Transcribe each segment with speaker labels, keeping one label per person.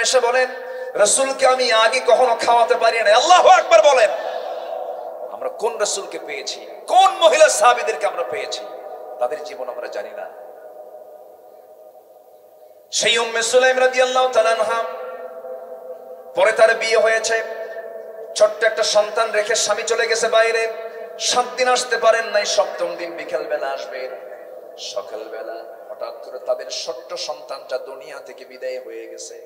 Speaker 1: এসে বলেন, রাসূলকে আমি আগে কখনো খাওয়াতে পারি না। আল্লাহু আকবার বলেন। আমরা কোন রাসূলকে পেয়েছি, কোন মহিলা সাহাবীদেরকে আমরা পেয়েছি, তাদের জীবন আমরা জানি না। সেই উম্মে সুলাইম রাদিয়াল্লাহু তাআলা আনহা, পরে তার বিয়ে হয়েছে, ছোট্ট একটা সন্তান রেখে স্বামী চলে গেছে বাইরে। 7 দিন আসতে পারেন নাই, 7ম দিন বিকেল বেলা আসবেন। সকালবেলা হঠাৎ করে তাদের ছোট্ট সন্তানটা দুনিয়া থেকে বিদায় হয়ে গেছে।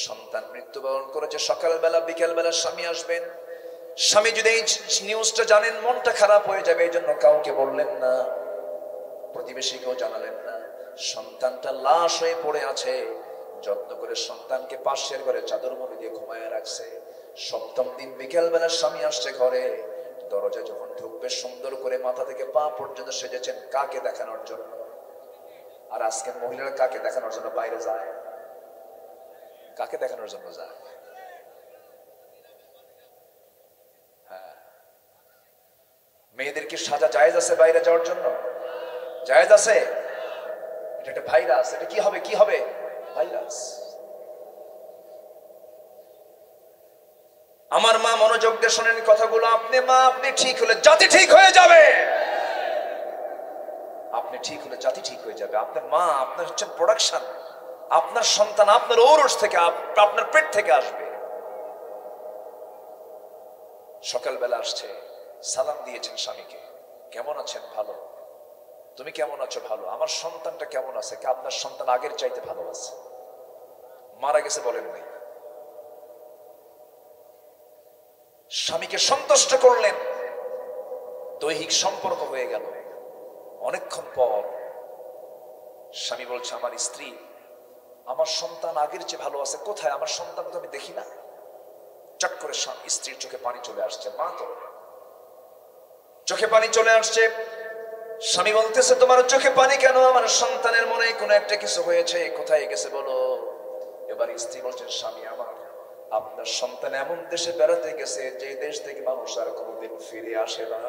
Speaker 1: সন্তান মৃত্যুবরণ করেছে। সকালবেলা বিকেলবেলা স্বামী আসবেন। স্বামী যদি এই নিউজটা জানেন, মনটা খারাপ হয়ে যাবে। এই জন্য কাউকে বললেন না, প্রতিবেশীকেও জানালেন না। সন্তানটা লাশ হয়ে পড়ে আছে, যত্ন করে সন্তানকে পাশের ঘরে চাদর মুড়ি দিয়ে ঘুমায় রাখছে। 7ম দিন বিকেলবেলা স্বামী আসছে ঘরে। দরজা যখন ঢুকবে, সুন্দর করে মাথা থেকে পা পর্যন্ত সেজেছেন কাকে দেখানোর জন্য। আর আজকের মহিলারা কাকে দেখানোর জন্য বাইরে যায়? কাকে দেখানোর জন্য যায়? হ্যাঁ, মেয়েদের কি সাজা জায়েজ আছে বাইরে যাওয়ার জন্য? জায়েজ আছে? এটা একটা ভাইরাস। এটা কি হবে? কি হবে? ভাইরাস। আমার মা, মনোযোগ দিয়ে শোনেন কথাগুলো। আপনি মা, আপনি ঠিক হলে জাতি ঠিক হয়ে যাবে। আপনি ঠিক হলে জাতি ঠিক হয়ে যাবে। আপনার মা, আপনার হচ্ছেন প্রোডাকশন। আপনার সন্তান আপনার ঔরস থেকে, আপনার পেট থেকে আসবে। সকালবেলা আসছে, সালাম দিয়েছেন স্বামীকে, কেমন আছেন? ভালো। তুমি কেমন আছো? ভালো। আমার সন্তানটা কেমন আছে? আপনার সন্তান আগের চাইতে ভালো আছে। মারা গেছে বলেন নাই। স্বামীকে সন্তুষ্ট করলেন, দৈহিক সম্পর্ক হয়ে গেল। অনেকক্ষণ পর স্বামী বলছে, আমার স্ত্রী, আমার সন্তান আগের চেয়ে ভালো আছে। কোথায়? আমার সন্তান তো আমি দেখি না। চট করে স্ত্রীর চোখে পানি চলে আসছে। মা তো চোখে পানি চলে আসছে। স্বামী বলতেছে, তোমার চোখে পানি কেন? আমার সন্তানের মনে কোনো একটা কিছু হয়েছে। কোথায় গেছে বলো? এবার স্ত্রী বলছেন, স্বামী আমার, আপনার সন্তান এমন দেশে বেড়াতে গেছে যে দেশ থেকে মানুষ আর কোনোদিন ফিরে আসে না।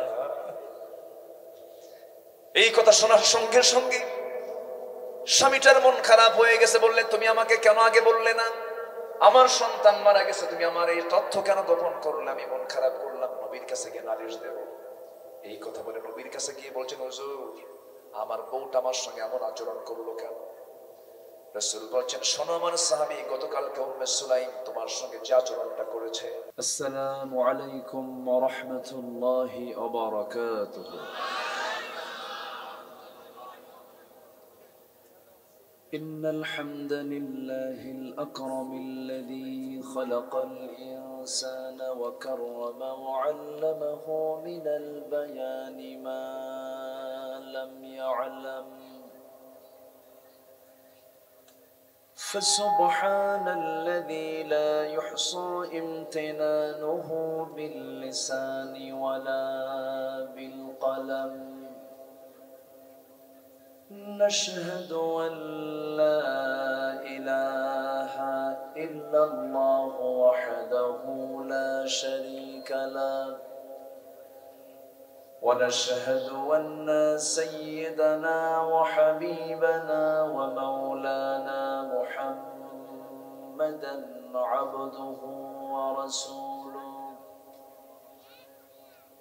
Speaker 1: এই কথা শোনার সঙ্গে সঙ্গে স্বামীটার মন খারাপ হয়ে গেছে। বললেন, তুমি আমাকে কেন আগে বললে না? আমার সন্তান মারা গেছে, তুমি আমার এই তথ্য কেন গোপন করলে? আমি মন খারাপ করলাম, নবীর কাছে গিয়ে নালিশ দেব। এই কথা বলে নবীর কাছে গিয়ে বলছেন, হুজুর, আমার বউটা আমার সঙ্গে এমন আচরণ করলো কেন? রাসূল বলছেন, শোনো আমার সাহাবী, গতকালকে উম্মে সুলাইম তোমার সঙ্গে যে আচরণটা করেছে। আসসালামু আলাইকুম ওয়া রাহমাতুল্লাহি ওয়া বারাকাতুহু। إن الحمد لله الأكرم الذي خلق الإنسان وكرمه وعلمه من البيان ما لم يعلم فسبحان الذي لا يحصى امتنانه باللسان ولا بالقلم نشهد أن لا إله إلا الله وحده لا شريك له ونشهد أن سيدنا وحبيبنا ومولانا محمدا عبده ورسوله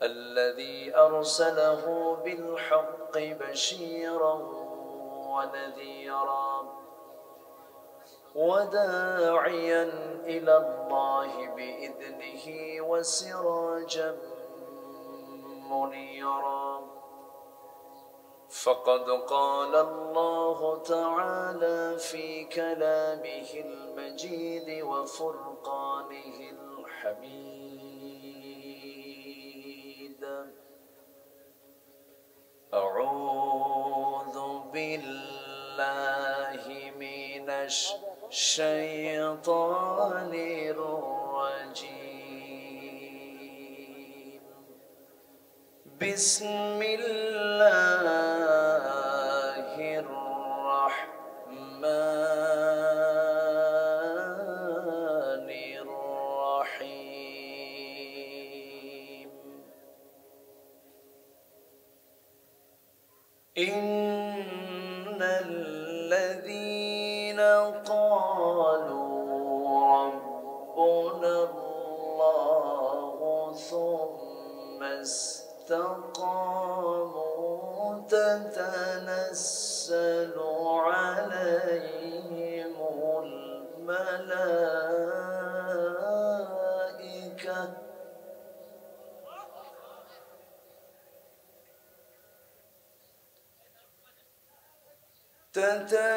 Speaker 1: الذي أرسله بالحق بشيرا ونذيرا وداعيا إلى الله بإذنه وسراجا منيرا فقد قال الله تعالى في كلامه المجيد وفرقانه الحميد أعوذ بالله من الشيطان الرجيم بسم الله الرحمن الرحيم إن الذين قالوا
Speaker 2: ثم استقاموا تتنزل عليهم الملائكة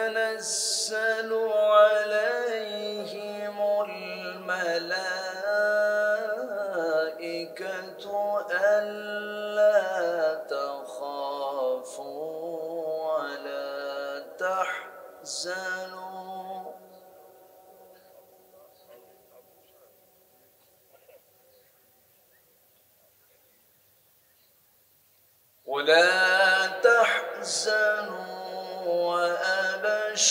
Speaker 2: تتنزل عليهم الملائكة ألا تخافوا ولا تحزنوا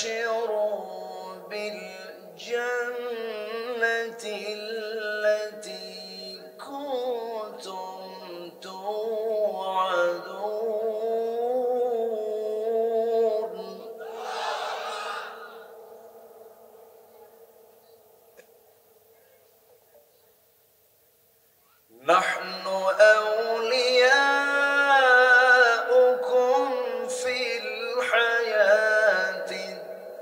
Speaker 2: وأبشروا بالجنة التي كنتم توعدون نحن أولياؤكم في الحياة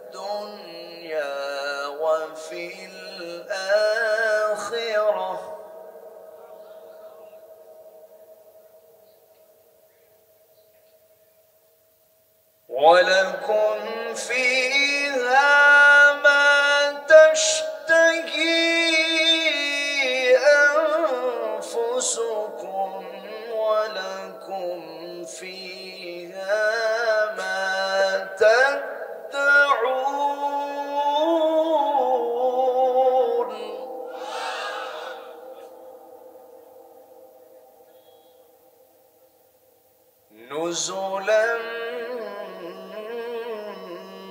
Speaker 2: الدنيا وفي الآخرة ولكم فيها ما تشتهي أنفسكم ولكم فيها ما تدعون نزلا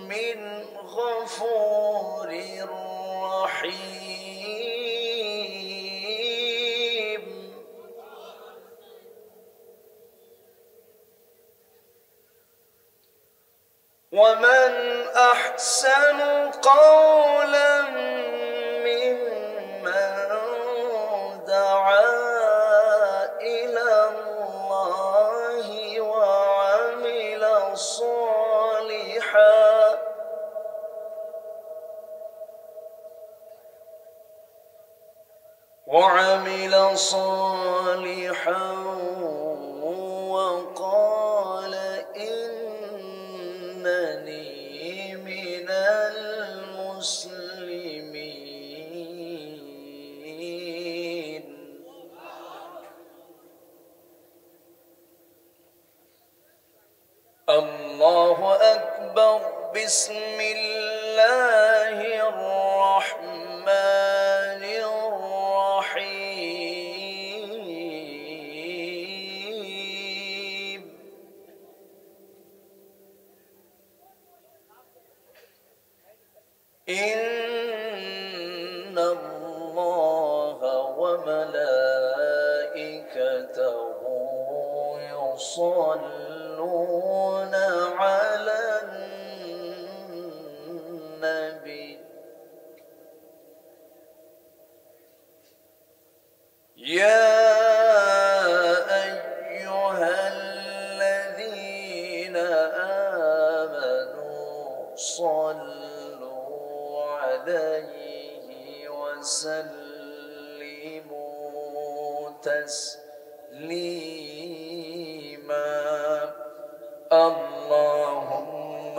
Speaker 2: من غفور رحيم ومن أحسن قولا ممن دعا إلى الله وعمل صالحا وقال إنني من المسلمين الله أكبر بسم الله الرحمن الرحيم إن الله وملائكته يصلون على النبي يا أيها الذين آمنوا صلوا عليه وسلموا تسليما اللهم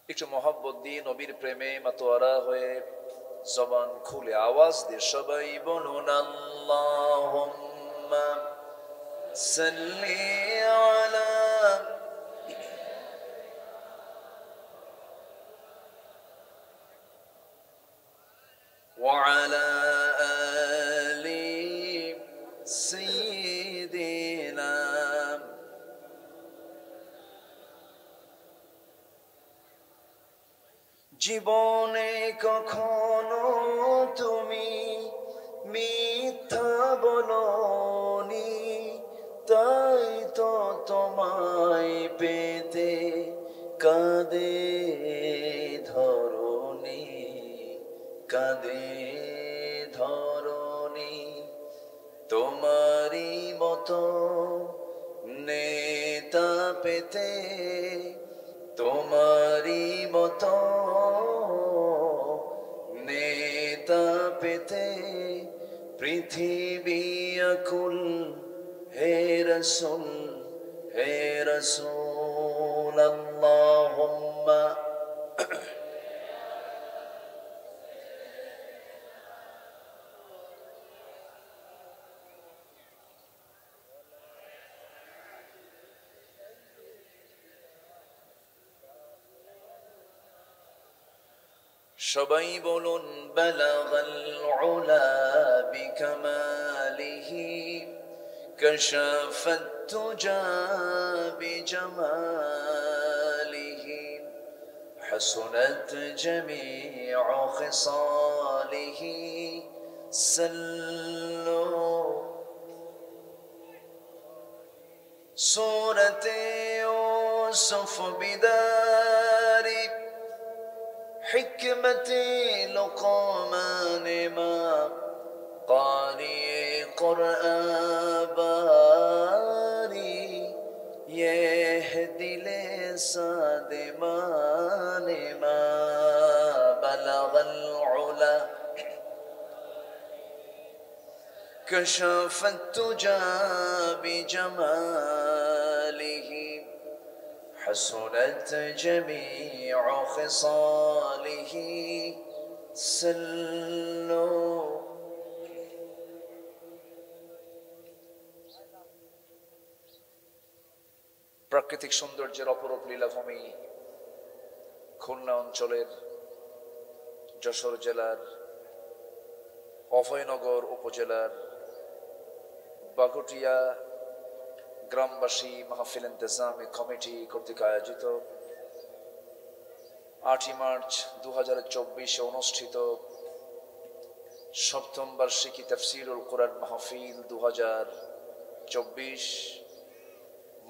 Speaker 1: একটু মহব্বত দিয়ে নবীর প্রেমে মাতোয়ারা হয়ে জবান খুলে আওয়াজ দিয়ে সবাই বলুন আল্লাহুম্মা সাল্লি আলা وعلى آل سيدنا জীবনে কখনো তুমি
Speaker 2: মিথ্যা বলনি, তাই তো তোমায় পেতে কাঁদে ধরণী, কাঁদে ধরণী। তোমারই মতো নেতা পেতে, তোমারই মতো নেতা পেতে পৃথিবী আকুল। হে রসুল, হে রসুল, আল্লাহুম্মা সবাই বলুন বালাগাল উলা বিকামালিহি, কাশাফাত তুজা বিজামালিহি, হাসুনাত জামিউ খিসালিহি, সাল্লু। সূরাতে ইউসুফ বিদারি حكمتي لقمان ما قارئ قرآن باري يهدي لسان مان ما بلغ العلا، كشف التجى بجماله، حسنت جميع خصاله، سلوا।
Speaker 1: প্রাকৃতিক সৌন্দর্যের অপরূপ লীলাভূমি খুলনা অঞ্চলের যশোর জেলার অভয়নগর উপজেলার বাগুটিয়া গ্রামবাসী মাহফিল ইন্তেজামি কমিটি কর্তৃক আয়োজিত 8ই মার্চ 2024 অনুষ্ঠিত সপ্তম বার্ষিকী তাফসীরুল কোরআন মাহফিল 2024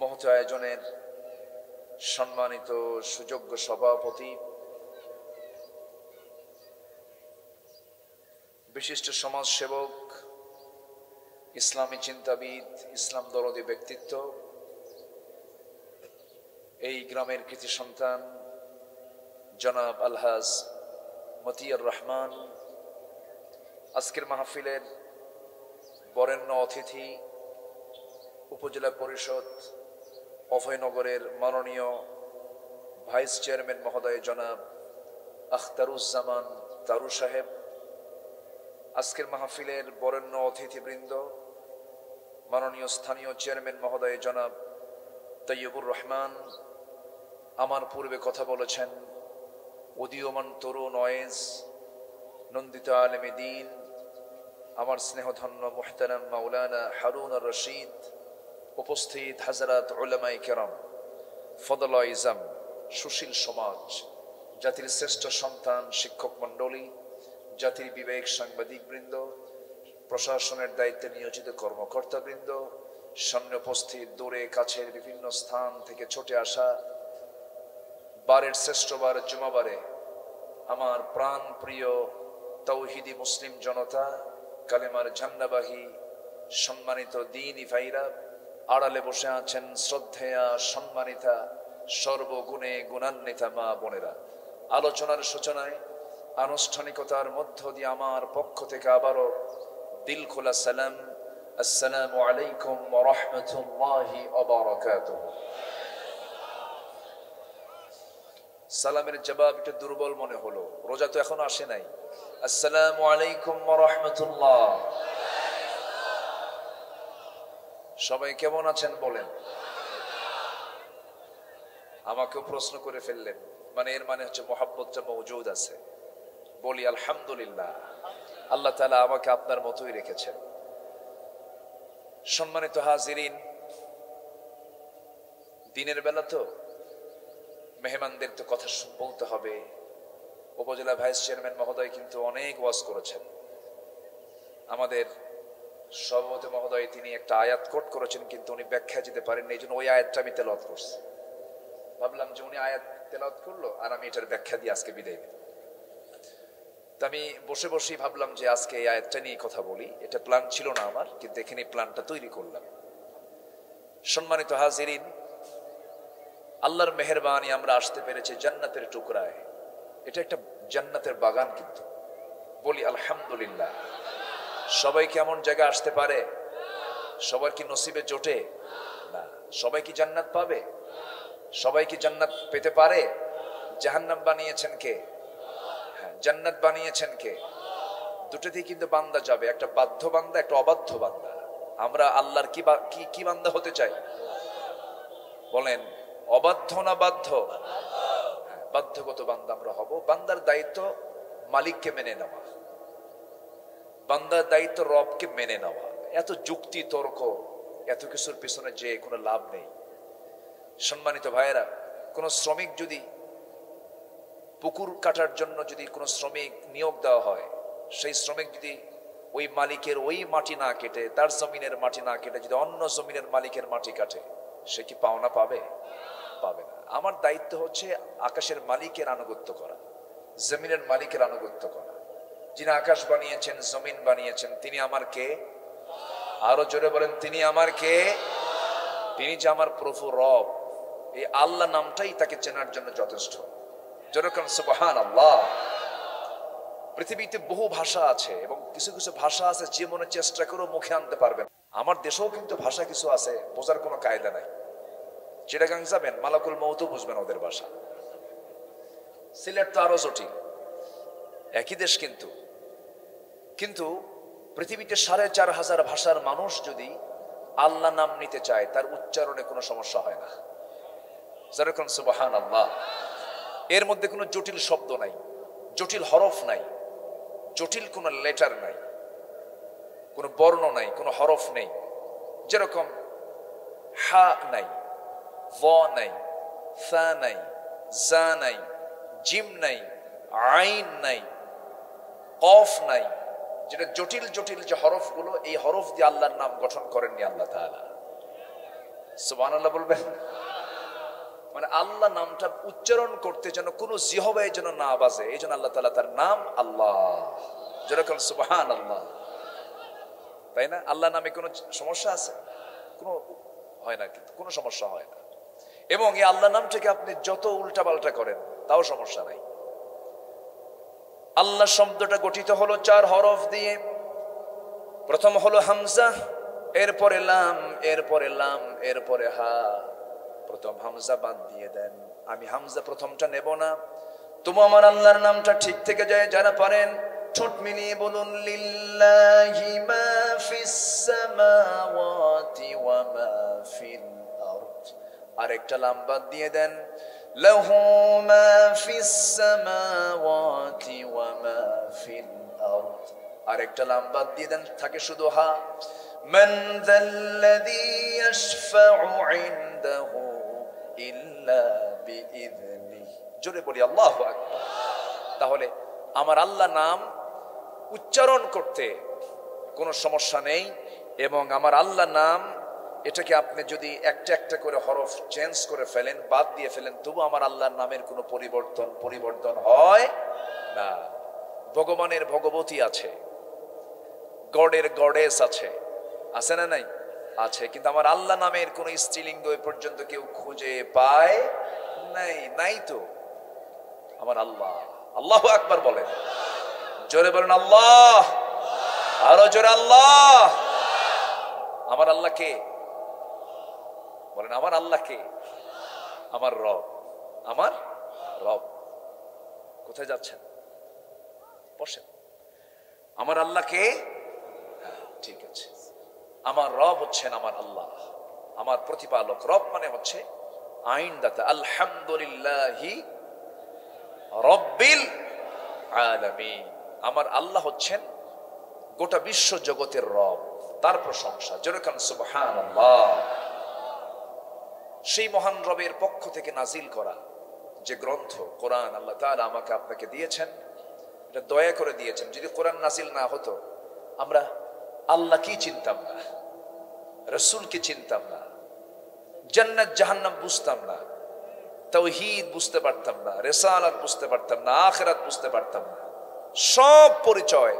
Speaker 1: মহৎ আয়োজনের সম্মানিত সুযোগ্য সভাপতি, বিশিষ্ট সমাজসেবক, ইসলামী চিন্তাবিদ, ইসলাম দরদী ব্যক্তিত্ব, এই গ্রামের কৃতি সন্তান জনাব আলহাজ মতিয়ার রহমান, আজকের মাহফিলের বরেণ্য অতিথি উপজেলা পরিষদ অভয়নগরের মাননীয় ভাইস চেয়ারম্যান মহোদয় জনাব আখতারুজ্জামান তারু সাহেব, আজকের মাহফিলের বরেণ্য অতিথিবৃন্দ মাননীয় স্থানীয় চেয়ারম্যান মহোদয় জনাব তৈয়বুর রহমান, আমার পূর্বে কথা বলেছেন উদীয়মান তরুণ ওয়েজ নন্দিত আলেমে দ্বীন, আমার স্নেহধন্য মুহতারাম মাওলানা হারুন আর রশিদ, উপস্থিত হাজরাত উলামায়ে কেরাম, ফদলা ইজাম, সুশীল সমাজ, জাতির শ্রেষ্ঠ সন্তান শিক্ষক মণ্ডলী, জাতির বিবেক সাংবাদিক বৃন্দ, প্রশাসনের দায়িত্বে নিয়োজিত কর্মকর্তাবৃন্দ, সামনে উপস্থিত দূরে কাছের বিভিন্ন স্থান থেকে ছুটে আসা বারের শ্রেষ্ঠবার জুমাবারে আমার প্রাণ প্রিয় তৌহিদি মুসলিম জনতা, কালেমার ঝান্ডাবাহী সম্মানিত দ্বীনি ভাইরা, আড়ালে বসে আছেন শ্রদ্ধেয়া সম্মানিতা সর্বগুণে গুণান্বিতা মা বোনেরা, আলোচনার সূচনায় আনুষ্ঠানিকতার মধ্য দিয়ে আমার পক্ষ থেকে আবারও দিল খোলা সালাম, আসসালামু আলাইকুম ওয়া রাহমাতুল্লাহি ওয়া বারাকাতুহু। সালামের জবাব একটু দুর্বল মনে হলো, রোজা তো এখনো আসে নাই। আসসালামু আলাইকুম ওয়া রাহমাতুল্লাহ। সবাই কেমন আছেন বলেন। আমাকেও প্রশ্ন করে ফেললেন, মানে এর মানে হচ্ছে মোহাব্বতটা মওজুদ আছে। বলি আলহামদুলিল্লাহ, আল্লাহ তাআলা আমাকে আপনার মতোই রেখেছেন। সম্মানিত হাজিরিন, দিনের বেলা তো মেহমানদের তো কথা বলতে হবে। উপজেলা ভাইস চেয়ারম্যান মহোদয় কিন্তু অনেক ওয়াজ করেছেন, আমাদের সভাপতি মহোদয় তিনি একটা আয়াত কোট করেছেন, কিন্তু উনি ব্যাখ্যা দিতে পারেননি, এই জন্য ওই আয়াতটা আমি তেলাওয়াত করছি। ভাবলাম যে উনি আয়াত তেলাওয়াত করলো আর আমি এটার ব্যাখ্যা দিয়ে আজকে বিদায় নিই। তো আমি বসে বসেই ভাবলাম যে আজকে এই আয়াতটা নিয়ে কথা বলি। এটা প্ল্যান ছিল না আমার, কিন্তু এখানে প্ল্যানটা তৈরি করলাম। সম্মানিত হাজিরিন, আল্লাহর মেহেরবানি আমরা আসতে পেরেছি জান্নাতের টুকরায়। এটা একটা জান্নাতের বাগান, কিন্তু বলি আলহামদুলিল্লাহ। সবাই কি এমন জায়গায় আসতে পারে? সবার কি নসিবে জোটে? না। সবাই কি জান্নাত পাবে? সবাই কি জান্নাত পেতে পারে? জাহান্নাম বানিয়েছেন কে? হ্যাঁ, জান্নাত বানিয়েছেন কে? দুটোতেই কিন্তু বান্দা যাবে, একটা বাধ্য বান্দা, একটা অবাধ্য বান্দা। আমরা আল্লাহর কি বান্দা হতে চাই? বলেন, অবাধ্য না বাধ্য? বাধ্যগত বান্দা আমরা হব। বান্দার দায়িত্ব মালিককে মেনে নেওয়া, বান্দার দায়িত্ব রবকে মেনে নেওয়া। এত যুক্তি তর্ক, এত কিছুর পিছনে যে কোনো লাভ নেই। সম্মানিত ভাইয়েরা, কোন শ্রমিক যদি পুকুর কাটার জন্য যদি কোনো শ্রমিক নিয়োগ দেওয়া হয়, সেই শ্রমিক যদি ওই মালিকের ওই মাটি না কেটে, তার জমিনের মাটি না কেটে যদি অন্য জমিনের মালিকের মাটি কাটে, সে কি পাওনা পাবে? পাবে না। আমার দায়িত্ব হচ্ছে আকাশের মালিকের আনুগত্য করা, জমিনের মালিকের আনুগত্য করা। যিনি আকাশ বানিয়েছেন, জমিন বানিয়েছেন, তিনি আমার কে? আরো জোরে বলেন, তিনি আমার কে? তিনি যে আমার প্রভু রব, এই আল্লাহ নামটাই তাকে চেনার জন্য যথেষ্ট। যেরকম সুবহানাল্লাহ। পৃথিবীতে বহু ভাষা আছে এবং কিছু কিছু ভাষা আছে যে মনে চেষ্টা করেও মুখে আনতে পারবেন। আমার দেশেও কিন্তু ভাষা কিছু আছে, বোঝার কোনো কায়দা নাই। চিটাগাং যাবেন, মালাকুল মৌতও বুঝবেন ওদের ভাষা। সিলেট তো আরো জটিল, একই দেশ কিন্তু। কিন্তু পৃথিবীতে ৪,৫০০ ভাষার মানুষ যদি আল্লাহ নাম নিতে চায়, তার উচ্চারণে কোনো সমস্যা হয় না। যেরকম সুবহানাল্লাহ। এর মধ্যে কোনো জটিল শব্দ নাই, জটিল হরফ নাই, জটিল কোনো লেটার নাই, কোনো বর্ণ নাই, কোনো হরফ নেই। যেরকম হা নাই, ভ নাই, সা নাই, জা নাই, জিম নাই, আইন নাই, কফ নাই। যেটা জটিল জটিল যে হরফগুলো, এই হরফ দিয়ে আল্লাহর নাম গঠন করেননি আল্লাহ তাআলা। সুবহানাল্লাহ বলবেন। মানে আল্লাহ নামটা উচ্চারণ করতে যেন কোনো জিহবায় যেন না বাজে, এই জন্য আল্লাহ তাআলা তার নাম আল্লাহ। যেরকম সুবহানাল্লাহ, তাই না? আল্লাহ নামে কোনো সমস্যা আছে? কোনো হয় না, কিন্তু কোনো সমস্যা হয় না। এবং এই আল্লাহ নামটাকে আপনি যত উল্টা পাল্টা করেন তাও সমস্যা নাই। আল্লাহ শব্দটা গঠিত হলো 4 হরফ দিয়ে। প্রথম হলো হামজা, এরপরে লাম, এরপরে লাম, এরপরে হা। প্রথম হামজা বাদ দিয়ে দেন। আমি হামজা প্রথমটা নেব না। তুমি আমার আল্লাহর নামটা ঠিক থেকে যায় যারা পারেন, ঠোঁট মিলিয়ে বলুন, লিল্লাহি মা ফিস সামাওয়াতি ওয়া মা ফিল আরদ। আরেকটা লাম বাদ দিয়ে দেন, লাহু মা ফিস সামাওয়াতি ওয়া মা ফিল আরদ। আরেকটা লাম বাদ দিয়ে দেন, থাকে শুধু হা। মান যাল্লাযী ইয়াশফাউ ইনদাহু ইল্লা বিইذনিহি। জোরে বলি আল্লাহু আকবার। তাহলে আমার আল্লাহ নাম উচ্চারণ করতে কোনো সমস্যা নেই। এবং আমার আল্লাহ নাম, এটাকে আপনি যদি একটা একটা করে হরফ চেঞ্জ করে ফেলেন, বাদ দিয়ে ফেলেন, তবু আমার আল্লাহর নামের কোনো পরিবর্তন হয় না। ভগবানের ভগবতী আছে, গডের গডেস আছে, আছে না নাই? আছে। কিন্তু আমার আল্লাহ নামের কোন স্ত্রীলিঙ্গ এ পর্যন্ত কেউ খুঁজে পায় নাই। নাই তো। আমার আল্লাহ। আল্লাহু আকবার বলেন, জোরে বলেন আল্লাহ, আরো জোরে আল্লাহ। আমার আল্লাহ কে? বলেন, আমার আল্লাহ কে? আমার রব। আমার রব। কোথায় যাচ্ছেন? বসেন। আমার আল্লাহ কে? ঠিক আছে। আমার রব হচ্ছেন আমার আল্লাহ, আমার প্রতিপালক। রব মানে হচ্ছে আইনদাতা। আলহামদুলিল্লাহি রব্বিল আলামিন। আমার আল্লাহ হচ্ছেন গোটা বিশ্ব জগতের রব, তার প্রশংসা। যেরকম সুবহানাল্লাহ। সেই মহান রবের পক্ষ থেকে নাজিল করা যে গ্রন্থ কোরআন আল্লাহ তাআলা আমাকে আপনাকে দিয়েছেন, এটা দয়া করে দিয়েছেন। যদি কোরআন নাজিল না হতো আমরা আল্লাহকে চিনতাম না, রসুলকে চিনতাম না, জান্নাত জাহান্নাম বুঝতাম না, তাওহীদ বুঝতে পারতাম না, রিসালাত বুঝতে পারতাম না, আখিরাত বুঝতে পারতাম না। সব পরিচয়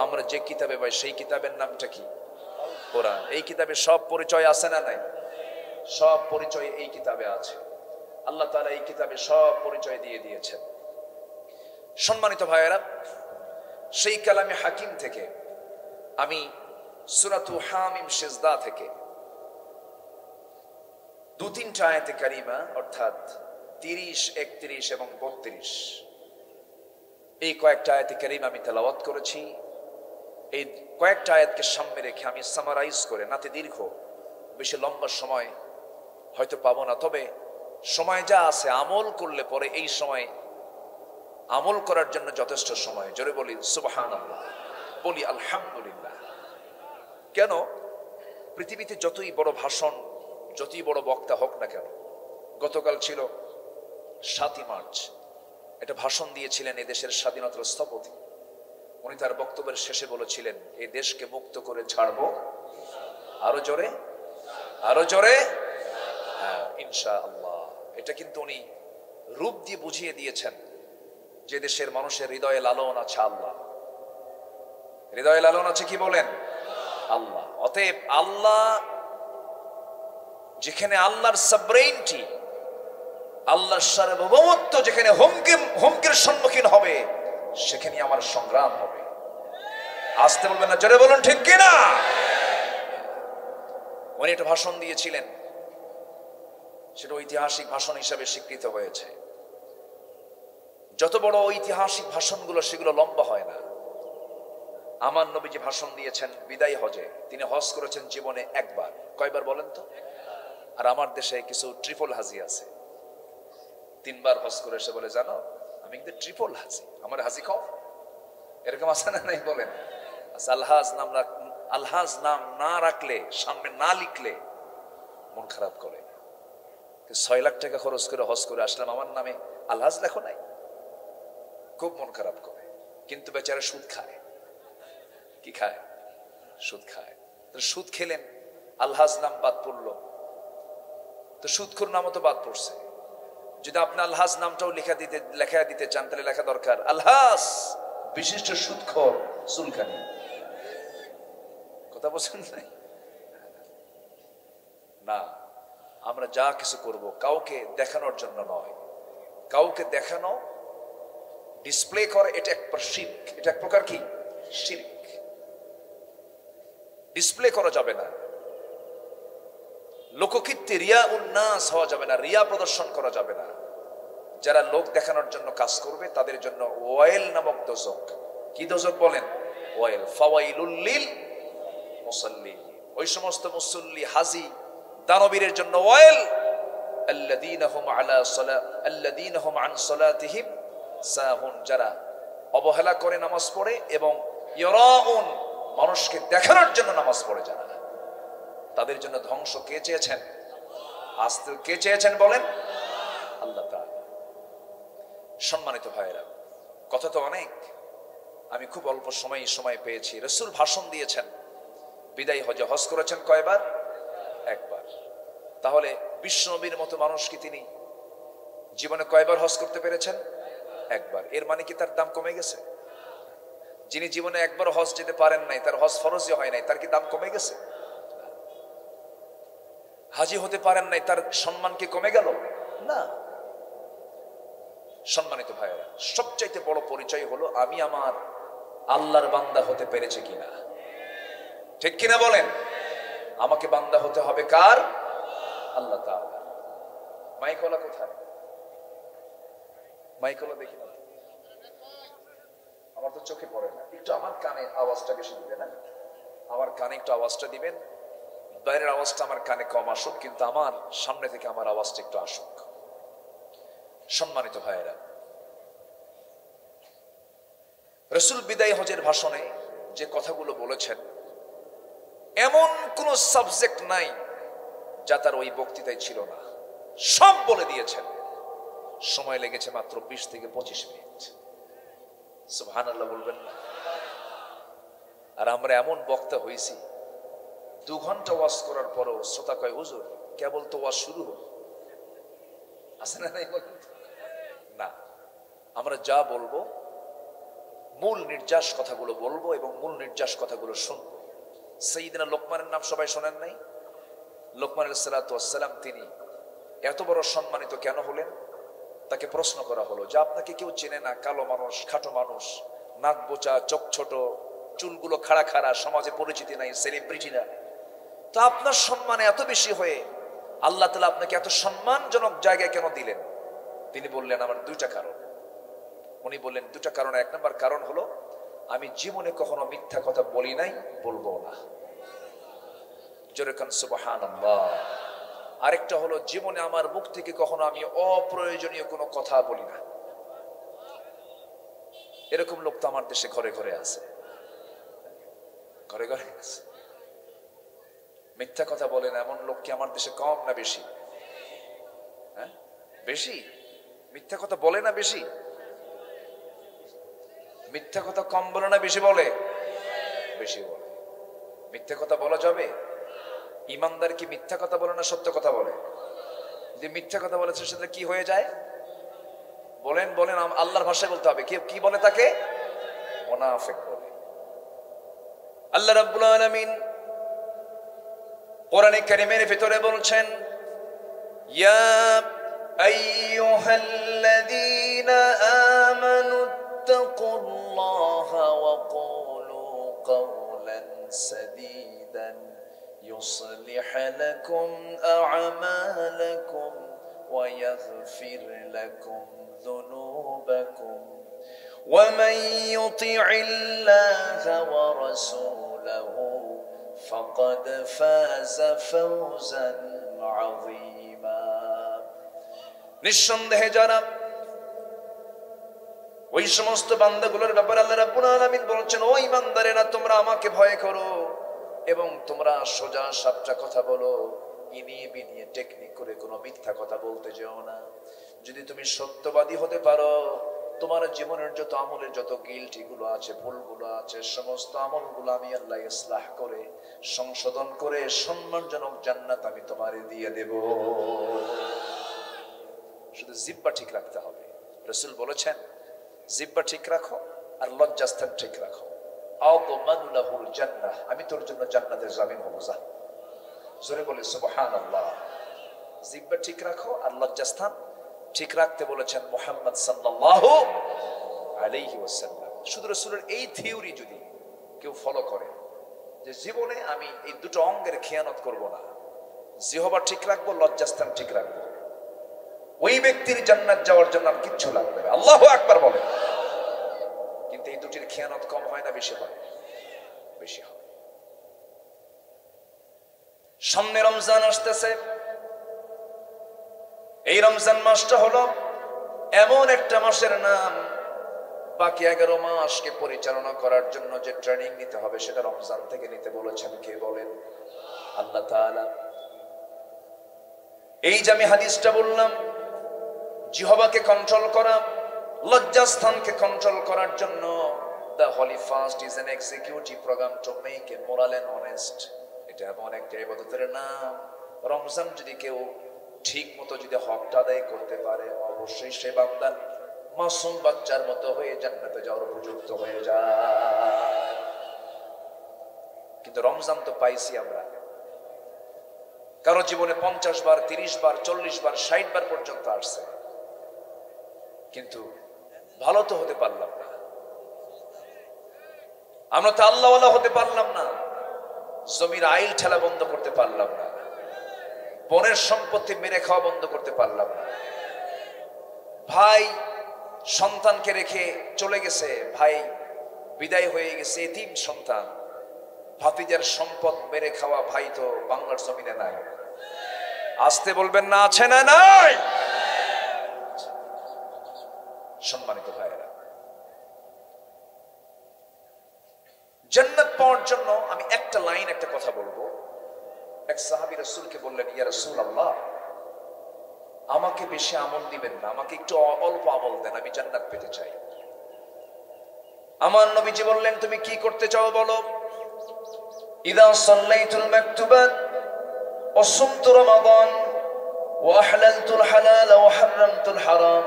Speaker 1: আমরা যে কিতাবে পাই সেই কিতাবের নামটা কি? কোরআন। এই কিতাবে সব পরিচয় আছে না নাই? সব পরিচয় এই কিতাবে আছে। আল্লাহ তাআলা এই কিতাবে সব পরিচয় দিয়ে দিয়েছেন। সম্মানিত ভাইয়েরা, সেই কালামে হাকিম থেকে আমি সূরাতু হামিম সিজদা থেকে 2-3টা আয়াতে কারিমা অর্থাৎ 30, 31 এবং 32 এই কয়েকটা আয়াতে কারিমা আমি তেলাওয়াত করেছি। এই কয়েকটা আয়াতকে সামনে রেখে আমি সামারাইজ করে, নাতে দীর্ঘ, বেশি লম্বা সময় হয়তো পাবো না, তবে সময় যা আছে আমল করলে পরে এই সময় আমল করার জন্য যথেষ্ট সময়। জোরে বলি সুবহানাল্লাহ, বলি আলহামদুলিল্লাহ। কেন? পৃথিবীতে যতই বড় ভাষণ, যতই বড় বক্তা হোক না কেন, গতকাল ছিল 7ই মার্চ, একটা ভাষণ দিয়েছিলেন এদেশের স্বাধীনতার স্থপতি। উনি তার বক্তব্যের শেষে বলেছিলেন, এই দেশকে মুক্ত করে ছাড়বো। আরো জোরে, আরো জোরে, হ্যাঁ ইনশাআল্লাহ। এটা কিন্তু উনি রূপ দিয়ে বুঝিয়ে দিয়েছেন যে দেশের মানুষের হৃদয়ে লালন আছে আল্লাহ, হৃদয়ে লালন আছে কি বলেন? আল্লাহ। অতএব আল্লাহ যেখানে আল্লাহর সাবরেইনটি, আল্লাহর সার্বভৌমত্ব যেখানে হুমকির সম্মুখীন হবে, সেখানে আমার সংগ্রাম হবে। আসতে বলবেন না, জোরে বলুন ঠিক কিনা? উনি একটা ভাষণ দিয়েছিলেন, সেটা ঐতিহাসিক ভাষণ হিসাবে স্বীকৃত হয়েছে। যত বড় ঐতিহাসিক ভাষণগুলো সেগুলো লম্বা হয় না। আমার নবী যে ভাষণ দিয়েছেন বিদায় হজে, তিনি হজ করেছেন জীবনে একবার। কয়বার বলেন তো? আর আমার দেশে কিছু ট্রিপল হাজি আছে, 3বার হজ করে এসে বলে, জানো আমি কিন্তু ট্রিপল হাজি, আমার হাজি কম। এরকম আছে না নাই বলেন? আচ্ছা, আলহাজ নাম না রাখলে, সামনে না লিখলে মন খারাপ করে। 6 লাখ টাকা খরচ করে হজ করে আসলাম, আমার নামে আলহাজ লেখো নাই, খুব মন খারাপ করে। কিন্তু বেচারা সুদ খায়। কি খায়? সুদ খায়। তো সুদ খেলেন, আলহাজ নাম বাদ পড়লো, তো সুদখোর নামও তো বাদ পড়ছে। যদি আপনি আলহাজ নামটাও লেখা দিতে চান, তাহলে লেখা দরকার আলহাজ বিশিষ্ট সুদখোর সুলকানি। কথা বলছেন না? আমরা যা কিছু করব কাউকে দেখানোর জন্য নয়। কাউকে দেখানো, ডিসপ্লে করে, এটা এক প্রকার শিরক। এটা এক প্রকার কি? শিরক। ডিসপ্লে করা যাবে না, লোককীর্তি রিয়া উন্নাস হওয়া যাবে না, রিয়া প্রদর্শন করা যাবে না। যারা লোক দেখানোর জন্য কাজ করবে তাদের জন্য ওয়াইল নামক দোজক। কি দোজক বলেন? ওয়াইল। ফাওয়াইলুল লিল মুসাল্লিন, ওই সমস্ত মুসল্লি হাজি দানবীরের জন্য ওয়াইল। আল্লাযীনা হুম আন সালাতিহিম সাহুন, যারা অবহেলা করে নামাজ পড়ে এবং ইয়ারাউন, মানুষকে দেখানোর জন্য নামাজ পড়ে যারা, তাদের জন্য ধ্বংস কে চেয়েছেন? আসতে কে চেয়েছেন বলেন? আল্লাহ তাআলা। সম্মানিত ভাইয়েরা, কথা তো অনেক, আমি খুব অল্প সময় পেয়েছি। রাসূল ভাষণ দিয়েছেন বিদায় হজে। হজ করেছেন কয়বার? একবার। তাহলে বিশ্বনবীর মতো মানুষ কি তিনি জীবনে কয়বার হজ করতে পেরেছেন? একবার। এর মানে কি তার দাম কমে গেছে? যিনি জীবনে একবার হজ যেতে পারেন নাই, তার হজ ফরজই হয় নাই, তার কি দাম কমে গেছে? হাজি হতে পারেন নাই, তার সম্মান কি কমে গেল? না। সম্মানিত ভাইয়েরা, সবচাইতে বড় পরিচয় হলো আমি আমার আল্লাহর বান্দা হতে পেরেছি কিনা। ঠিক কিনা বলেন? আমাকে বান্দা হতে হবে কার? আল্লাহ তাআলা। মাইকওয়ালা কোথায়? মাইকওয়ালা দেখি না, আমার তো চোখে পড়ে না। একটু আমার কানে আওয়াজটা বেশি দিবেন, না আমার কানে একটু আওয়াজটা দিবেন। বাইরের আওয়াজটা আমার কানে কম আসুক, কিন্তু আমার সামনে থেকে আমার আওয়াজটা একটু আসুক। সম্মানিত ভাইয়েরা, রাসূল বিদায় হজের ভাষণে যে কথাগুলো বলেছেন, এমন কোন সাবজেক্ট নাই যা তার ওই বক্তৃতায় ছিল না। সব বলে দিয়েছেন। সময় লেগেছে মাত্র 20 থেকে 25 মিনিট। সুবহানাল্লাহ বলবেন না? আর আমরা এমন বক্তা হয়েছি, 2 ঘন্টা ওয়াজ করার পরও শ্রোতা কয়, হুজুর কেবল তো ওয়াজ শুরু হল। আছে না নাই বলেন? না, আমরা যা বলবো মূল নির্যাস কথাগুলো বলবো এবং মূল নির্যাস কথাগুলো শুনবো। সাইয়্যিদিনা লোকমানের নাম সবাই শোনেন নাই? লোকমান আলাইহিস সালাতু ওয়াস সালাম তিনি এত বড় সম্মানিত কেন হলেন? তাকে প্রশ্ন করা হলো যে আপনাকে কেউ চেনে না, কালো মানুষ, খাটো মানুষ, নাক বোচা, চোখ ছোট, চুলগুলো খাড়া খাড়া, সমাজে পরিচিতি নাই, সেলিব্রিটি না, তো আপনার সম্মান এত বেশি হয়ে আল্লাহ তাআলা আপনাকে এত সম্মানজনক জায়গায় কেন দিলেন? তিনি বললেন আমার 2টা কারণ। উনি বললেন 2টা কারণ। 1 নম্বর কারণ হলো আমি জীবনে কখনো মিথ্যা কথা বলি নাই, বলবো না। জোরে কান সুবহানাল্লাহ। আরেকটা হলো জীবনে আমার মুখ থেকে কখনো আমি অপ্রয়োজনীয় কোনো কথা বলি না। এরকম লোক তো আমার দেশে ঘরে ঘরে আছে, ঘরে ঘরে আছে। মিথ্যা কথা বলে না এমন লোক কি আমার দেশে কম না বেশি? হ্যাঁ, বেশি। মিথ্যা কথা বলে না বেশি? মিথ্যা কথা কম বলে না বেশি বলে? বেশি বলে। মিথ্যা কথা বলা যাবে? ইমানদার কি মিথ্যা কথা বলে না সত্য কথা বলে? যে মিথ্যা কথা বলেছে সেটা কি হয়ে যায়? বলেন বলেন, আল্লাহর ভাষায় বলতে হবে। কি বলে তাকে? মুনাফিক বলে। আল্লাহ রাব্বুল আলামিন কোরআনে কারীমের ভিতরে বলছেন, ইয়া আইয়ুহাল্লাযীনা আমানু তাকুল্লাহা ওয়া কুলু কাওলান সাদীদান يصلح لكم أعمالكم ويغفر لكم ذنوبكم ومن يطع الله ورسوله فقد فاز فوزا عظيما। নিঃসন্দেহে যারা ওই সমস্ত বান্দাগুলোর ব্যাপারে আল্লাহ রাব্বুল আলামিন বলছেন, ও ঈমানদারেরা তোমরা আমাকে ভয় করো এবং তোমরা সোজা সাপটা কথা বলো, ইনিয়ে বিনিয়ে টেকনিক করে কোনো মিথ্যা কথা বলতে যেও না। যদি তুমি সত্যবাদী হতে পারো, তোমার জীবনের যত আমলের যত গিল্টি গুলো আছে, ভুলগুলো আছে, সমস্ত আমলগুলো আমি আল্লাহ ইসলাহ করে সংশোধন করে সম্মানজনক জান্নাত আমি তোমারে দিয়ে দেব। শুধু জিহ্বা ঠিক রাখতে হবে। রাসূল বলেছেন, জিহ্বা ঠিক রাখো আর লজ্জাস্থান ঠিক রাখো। আমি তোর জন্য জান্নাতের জামিন হবো। যা, জোরে বলে সুবহানাল্লাহ। জিহ্বা ঠিক রাখো আর লজ্জাস্থান ঠিক রাখতে বলেছেন মুহাম্মদ সাল্লাল্লাহু আলাইহি ওয়াসাল্লাম। শুধু রাসূলের এই থিওরি যদি কেউ ফলো করে যে জীবনে আমি এই 2টো অঙ্গের খেয়ানত করব না, জিহ্বা ঠিক রাখবো, লজ্জাস্থান ঠিক রাখবো, ওই ব্যক্তির জান্নাত যাওয়ার জন্য আর কিচ্ছু লাগবে না। আল্লাহু আকবার বলে। কিন্তু এই 2টির খেয়ানত কম হয় না বেশি হয়? বেশি হয়। সামনে রমজান আসতেছে। এই রমজান মাসটা হলো এমন একটা মাসের নাম, বাকি 11 মাসকে পরিচালনা করার জন্য যে ট্রেনিং নিতে হবে সেটা রমজান থেকে নিতে বলেছেন। কে বলেন? আল্লাহ তাআলা। এই যে আমি হাদিসটা বললাম, জিহ্বাকে কন্ট্রোল করা, লজ্জাস্থানকে কন্ট্রোল করার জন্য the holy fast is an executive program to make a moral and honest। এটা এমন একটা ইবাদতের নাম, রমজান যদি কেউ ঠিক মতো যদি হকটা আদায় করতে পারে, অবশ্যই সে বান্দা মাসুম বাচ্চার মতো হয়ে জান্নাতে যাওয়ার উপযুক্ত হয়ে যায়। কিন্তু রমজান তো পাইছি আমরা, কারো জীবনে 50 বার, 30 বার, 40 বার, 60 বার পর্যন্ত আসছে, কিন্তু ভালো তো হতে পারলাম না। আমরা তো আল্লাহওয়ালা হতে পারলাম না, জমির আইল ঠেলা বন্ধ করতে পারলাম না, বনের সম্পত্তি মেরে খাওয়া বন্ধ করতে পারলাম না। ভাই সন্তানকে রেখে চলে গেছে, ভাই বিদায় হয়ে গেছে, এতিম সন্তান, ভাতিজার সম্পদ মেরে খাওয়া ভাই তো বাংলার জমিনে নাই। আসতে বলবেন না, আছে না নাই? সম্মানিত ভাইয়েরা, জান্নাত পাওয়ার জন্য আমি একটা লাইন, একটা কথা বলবো। এক সাহাবী রাসূলকে বললেন, ইয়া রাসূলুল্লাহ, আমাকে বেশি আমল দিবেন না, আমাকে একটু অল্প আমল দেন, আমি জান্নাত পেতে চাই। আমার নবীজি বললেন, তুমি কি করতে চাও বলো? ইযা সাল্লাইতুল মাকতুবাত ওয়া সুমতু রমাদান ওয়া আহলালতুল হালাল ওয়া হারামতুল হারাম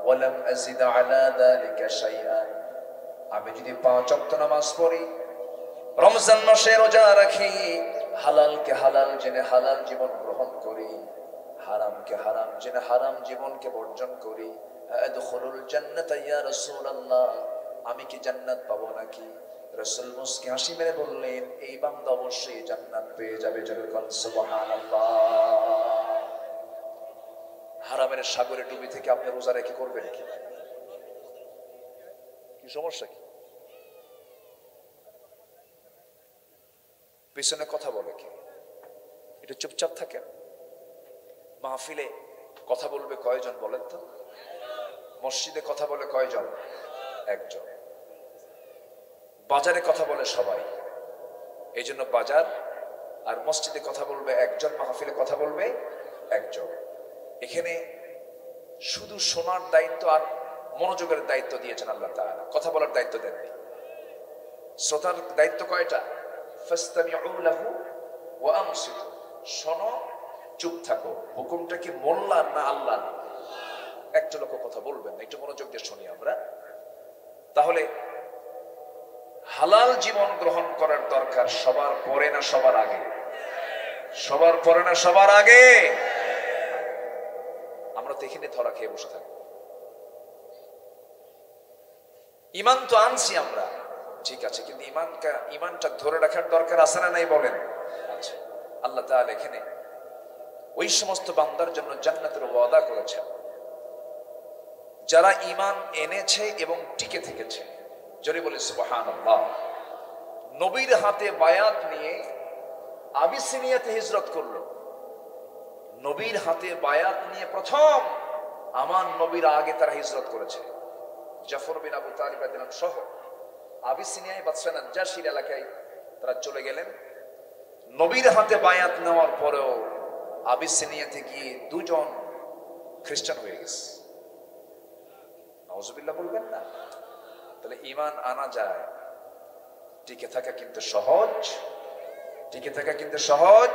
Speaker 1: ওয়া লাম আযিদ আলা যালিকা শাইআন। আমি যদি 5 ওয়াক্ত নামাজ পড়ি, রমজান মাসে রোজা রাখি, হালালকে হালাল জেনে হালাল জীবন গ্রহণ করি, হারামকে হারাম জেনে হারাম জীবনকে বর্জন করি, আদখুলুল জান্নাতা ইয়া রাসূলুল্লাহ, আমি কি জান্নাত পাবো নাকি? রাসূল মুস্কি হাসি মেরে বললেন, এই বান্দা অবশ্যই জান্নাত পেয়ে যাবে। যেরকম সুবহানাল্লাহ। হারামের সাগরে ডুবি থেকে আপনি রোজা রেখে করবেন কি? কি সমস্যা কি? পিছনে কথা বলে কি? এটা চুপচাপ থাকেন। মাহফিলে কথা বলবে কয়জন বলেন তো? মসজিদে কথা বলে কয়জন? একজন। বাজারে কথা বলে সবাই, এই জন্য বাজার আর মসজিদে কথা বলবে একজন, মাহফিলে কথা বলবে একজন। এখানে শুধু শোনার দায়িত্ব আর মনোযোগের দায়িত্ব দিয়েছেন আল্লাহ তাআলা, কথা বলার দায়িত্ব দেননি। শ্রোতার দায়িত্ব কয়টা? ফাসতামিউ লাহু ওয়া আনসিতু, শোনো, চুপ থাকো। হুকুমটা কি মোল্লার না আল্লাহর? একটা লোক কথা বলবেন না, একটু মনোযোগ দিয়ে শুনি আমরা। তাহলে হালাল জীবন গ্রহণ করার দরকার সবার পরে না সবার আগে? সবার পরে না সবার আগে? আমরা তো এখানে ধরা খেয়ে বসে থাকি। ঈমান তো আনছি আমরা, ঠিক আছে, কিন্তু ঈমানটা ধরে রাখার দরকার আছে না নাই বলেন? আচ্ছা, আল্লাহ তাআলা এখানে ওই সমস্ত বান্দার জন্য জান্নাতের ওয়াদা করেছেন যারা ঈমান এনেছে এবং টিকে থেকেছে। জোরে বলে সুবহানাল্লাহ। নবীর হাতে বায়াত নিয়ে আবিসিনিয়াতে হিজরত করলো। নবীর হাতে বায়াত নিয়ে প্রথম আমার নবীর আগে তারা হিজরত করেছে। জাফর বিন আবু তালিব রাদিয়াল্লাহু আনহু সহ আবিসিনিয়ায় বাদশা নাজ্জাশীর এলাকায় তারা চলে গেলেন। নবীর হাতে বায়াত নেওয়ার পরেও আবিসিনিয়াতে গিয়ে 2 জন খ্রিস্টান হয়ে গেছে। নাউজুবিল্লাহ বলবেন না? তাহলে ঈমান আনা যায়, টিকে থাকা কিন্তু সহজ, টিকে থাকা কিন্তু সহজ।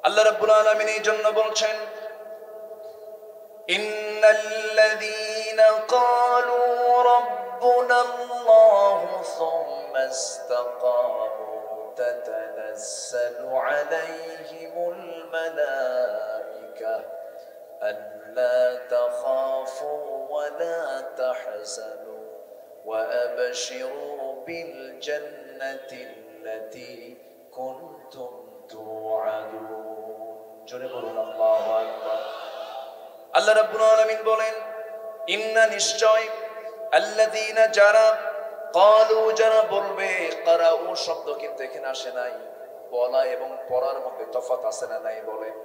Speaker 1: আল্লাহ রাব্বুল আলামিন এই জন্য বলছেন, ইন্নাল্লাযীনা ক্বালু রাব্বুনাল্লাহু সুম্মা ইসতাকামু তাতানাজ্জালু আলাইহিমুল মালায়েকা ألا تخافوا ولا تحزنوا وأبشروا بالجنة التي كنتم توعدون। জোরে বলুন আল্লাহু আকবার। আল্লাহ রাব্বুল আলামিন বলেন, ইন্না নিশ্চয়, আল্লাযীনা যারা, ক্বালু যারা বলবে, ক্বারাউ শব্দ কিন্তু এখানে আসে নাই। বলা এবং পড়ার মধ্যে তফাৎ আছে না নাই বলেন?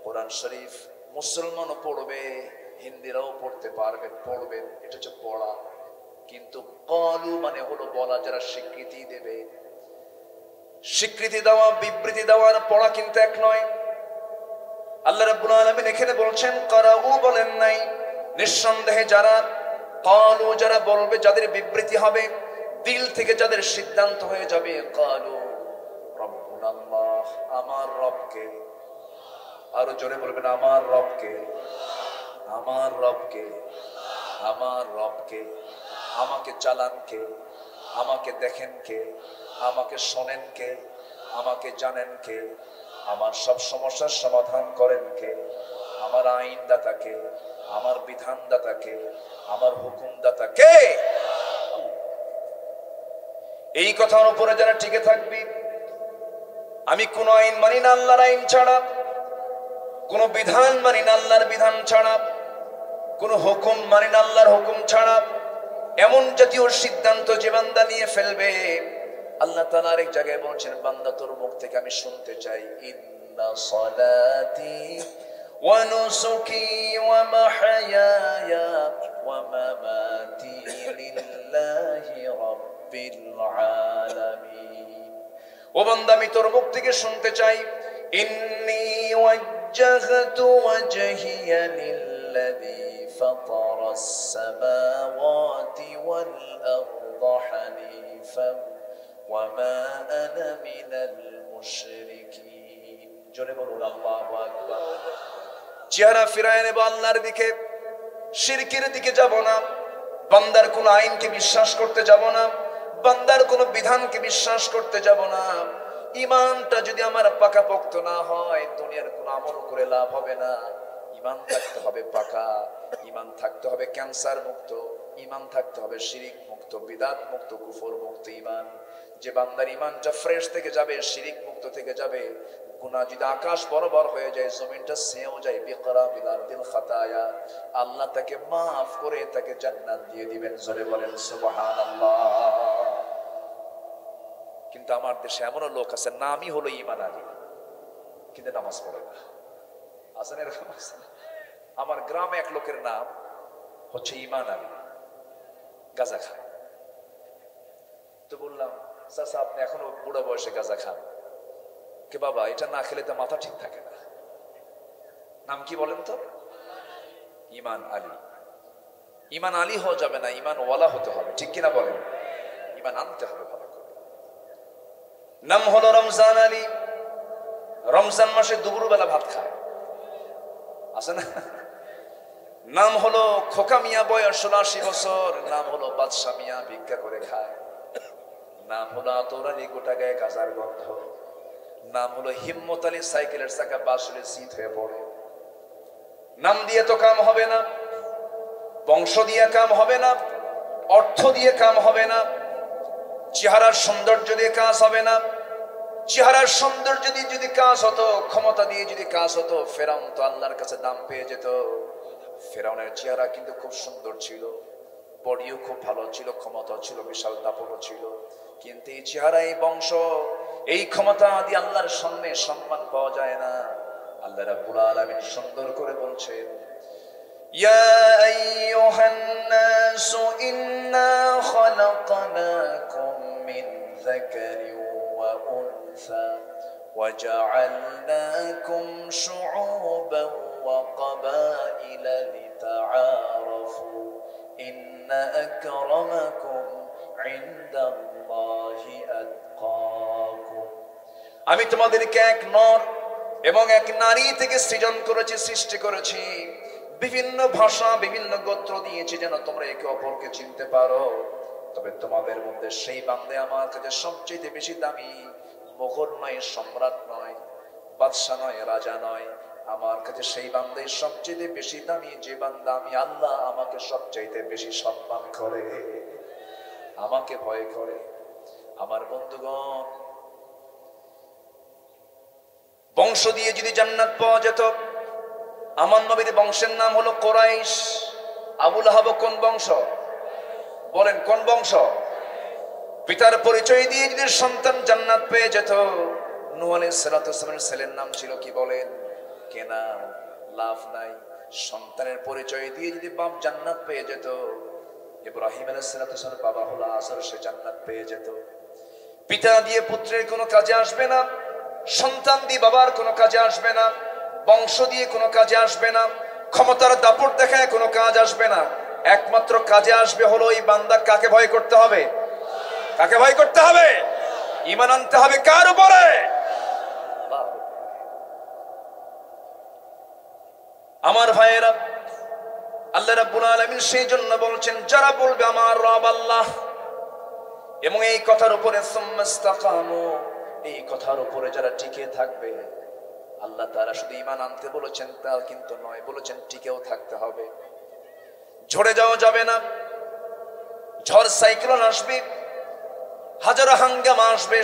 Speaker 1: কোরআন শরীফ মুসলমানও পড়বে, হিন্দিরাও পড়তে পারবেন, পড়বেন, এটা হচ্ছে পড়া। কিন্তু ক্বালু মানে হলো বলা, যারা স্বীকৃতি দেবে। স্বীকৃতি দেওয়া, বিবৃতি দেওয়ার পড়া কিন্তু এক নয়। আল্লাহ রাব্বুল আলামিন এখানে বলছেন ক্বারাউ বলেন নাই। নিঃসন্দেহে যারা ক্বালু, যারা বলবে, যাদের বিবৃতি হবে, দিল থেকে যাদের সিদ্ধান্ত হয়ে যাবে, ক্বালু রাব্বুনাল্লাহ, আমার রবকে। আরো জোরে বলবেন, আমার রবকে, আমার রবকে, আমার রবকে। আমাকে চালান কে? আমাকে দেখেন কে? আমাকে শোনেন কে? আমাকে জানেন কে? আমার সব সমস্যার সমাধান করেন কে? আমার আইনদাতা কে? আমার বিধানদাতা কে? আমার হুকুমদাতা কে? এই কথার উপরে যারা টিকে থাকবি, আমি কোন আইন মানি না আল্লাহর আইন ছাড়া, কোন বিধান মানি না আল্লাহর বিধান ছাড়া, কোন হুকুম মানি না আল্লাহর হুকুম ছাড়া, এমন জাতীয় সিদ্ধান্ত যে বান্দা নিয়ে ফেলবে, আল্লাহ তাআলা আরেক জায়গায় বলছেন, বান্দা তোর মুখ থেকে আমি শুনতে চাই, ইন্না সালাতি ওয়া নুসুকি ওয়া মাহইয়ায়া ওয়া মামাতি লিল্লাহি রাব্বিল আলামিন। ও বান্দা, আমি তোর মুখ থেকে শুনতে চাই, ইন্নী ওয়াজ্জাহতু ওয়াজহিয়া লিল্লাযী ফাতারাস সামাওয়াতি ওয়াল আরদ হানিফান
Speaker 2: وما أنا من المشركين জোরে বলুন আল্লাহু আকবার।
Speaker 1: চেহারা ফিরায় নেব আল্লাহর দিকে, শিরকের দিকে যাব না, বান্দার কোন আইনকে বিশ্বাস করতে যাব না, বান্দার কোন বিধানকে বিশ্বাস করতে যাব না। ঈমানটা যদি আমার পাকাপোক্ত না হয় দুনিয়ার কোন আমল করে লাভ হবে না। ঈমান থাকতে হবে পাকা, ঈমান থাকতে হবে ক্যান্সার মুক্ত, ঈমান থাকতে হবে শিরিক মুক্ত, বিদআত মুক্ত, কুফর মুক্ত ঈমান। যে বান্দার ঈমানটা ফ্রেশ থেকে যাবে, শিরিক মুক্ত থেকে যাবে, গুনাহ যদি আকাশ বরাবর হয়ে যায়, জমিনটা সেও যায়, বিকরা বিল খাতায়া, আল্লাহ তাকে মাফ করে তাকে জান্নাত দিয়ে দিবেন। জোরে বলেন সুবহানাল্লাহ। কিন্তু আমার দেশে এমনও লোক আছে, নামই হলো ঈমান আলী, কিন্তু নামাজ পড়ে না। আছেন এরকম? আমার গ্রামে এক লোকের নাম হচ্ছে ঈমান আলী, গাঁজা খায়। তো বললাম, চাচা আপনি এখনো বুড়ো বয়সে গাঁজা খান? কে বাবা, এটা না খেলে তো মাথা ঠিক থাকে না। নাম কি বলেন তো? ঈমান আলী। ঈমান আলী হওয়া যাবে না, ঈমান ওয়ালা হতে হবে, ঠিক কিনা বলেন? ঈমান আনতে হবে ভালো করে। নাম হলো রমজান আলী। রমজান মাসে দুপুরবেলা ভাত খায়, আছে না? নাম হলো খোকা মিয়া, বয়স ৮৭ বছর। নাম হলো বাদশা মিয়া, ভিক্ষা করে খায়। নাম হলো আতর আলী, গোটা গায়ে গাজার গন্ধ। নাম হলো হিম্মত আলী, সাইকেলের চাকা বাসলে শীত হয়ে পড়ে। নাম দিয়ে তো কাম হবে না, বংশ দিয়ে কাম হবে না, অর্থ দিয়ে কাম হবে না, চেহারার সৌন্দর্য দিয়ে কাজ হবে না। চেহারার সৌন্দর্য দিয়ে যদি কাজ হতো, ক্ষমতা দিয়ে যদি কাজ হতো, ফেরাউন তো আল্লাহর কাছে দাম পেয়ে যেত। ফেরাউনের চেহারা কিন্তু খুব সুন্দর ছিল, বডিও খুব ভালো ছিল, ক্ষমতা ছিল, বিশাল দাপটও ছিল। কিন্তু এই চেহারা, এই বংশ, এই ক্ষমতা দিয়ে আল্লাহর সামনে সম্মান পাওয়া যায় না। আল্লাহ রাব্বুল আলামিন সুন্দর করে বলছেন, ইয়া আইয়ুহান নাসু ইন্না খালাকনাকুম মিন যাকারিন ওয়া উনসা ওয়া জাআলনাকুম শুউবান ওয়া ক্বাবাইলা লিতাআরাফু ইন্না আকরামাকুম ইনদাল্লাহি আতকাকুম। আমি তোমাদেরকে এক নর এবং এক নারী থেকে সৃজন করেছি, সৃষ্টি করেছি, বিভিন্ন ভাষা, বিভিন্ন গোত্র দিয়েছি যেন তোমরা একে অপরকে চিনতে পারো। তবে তোমাদের মধ্যে সেই বান্দা আমার কাছে সবচেয়ে বেশি দামি, মোগল নয়, সম্রাট নয়, বাদশা নয়, রাজা নয়, আমার কাছে সেই বান্দাই সবচেয়ে বেশি দামি, যে বান্দা আমি আল্লাহ আমাকে সবচেয়ে বেশি সম্মান করে, আমাকে ভয় করে। আমার বন্ধুগণ, বংশ দিয়ে যদি জান্নাত পাওয়া যেত, আমার নবীর বংশের নাম হলো কোরাইশ। আবুল আহাব কোন বংশ? বলেন কোন বংশ? পিতার পরিচয় দিয়ে যদি সন্তান জান্নাত পেয়ে যেত, নূহ আলাইহিস সালাতু ওয়াস সালামের ছেলের নাম ছিল কি বলেন? কেনান। লাভ নাই। সন্তানের পরিচয় দিয়ে যদি বাপ জান্নাত পেয়ে যেত, ইব্রাহিম আলাইহিস সালাতু ওয়াস সালামের বাবা হলো আজর, সে জান্নাত পেয়ে যেত। পিতা দিয়ে পুত্রের কোনো কাজে আসবে না, সন্তান দিয়ে বাবার কোনো কাজে আসবে না, বংশ দিয়ে কোনো কাজে আসবে না, ক্ষমতার দাপট দেখায় কোনো কাজ আসবে না। একমাত্র কাজে আসবে হলো এই বান্দা কাকে ভয় করতে হবে? কাকে ভয় করতে হবে? ঈমান আনতে হবে কার উপরে? আমার ভাইয়েরা, আল্লাহ রাব্বুল আলামিন সেই জন্য বলছেন, যারা বলবে আমার রব আল্লাহ, এবং এই কথার উপরে সুম্মাস্তাকামু, এই কথার উপরে যারা টিকে থাকবে, আল্লাহ তাআলা শুধু ঈমান আনতে বলেছেন তা কিন্তু নয়, বলেছেন টিকেও থাকতে হবে। ঝরে যাওয়া যাবে না। ঝড় সাইক্লোন আসবে, হাজারো হাঙ্গামা আসবে,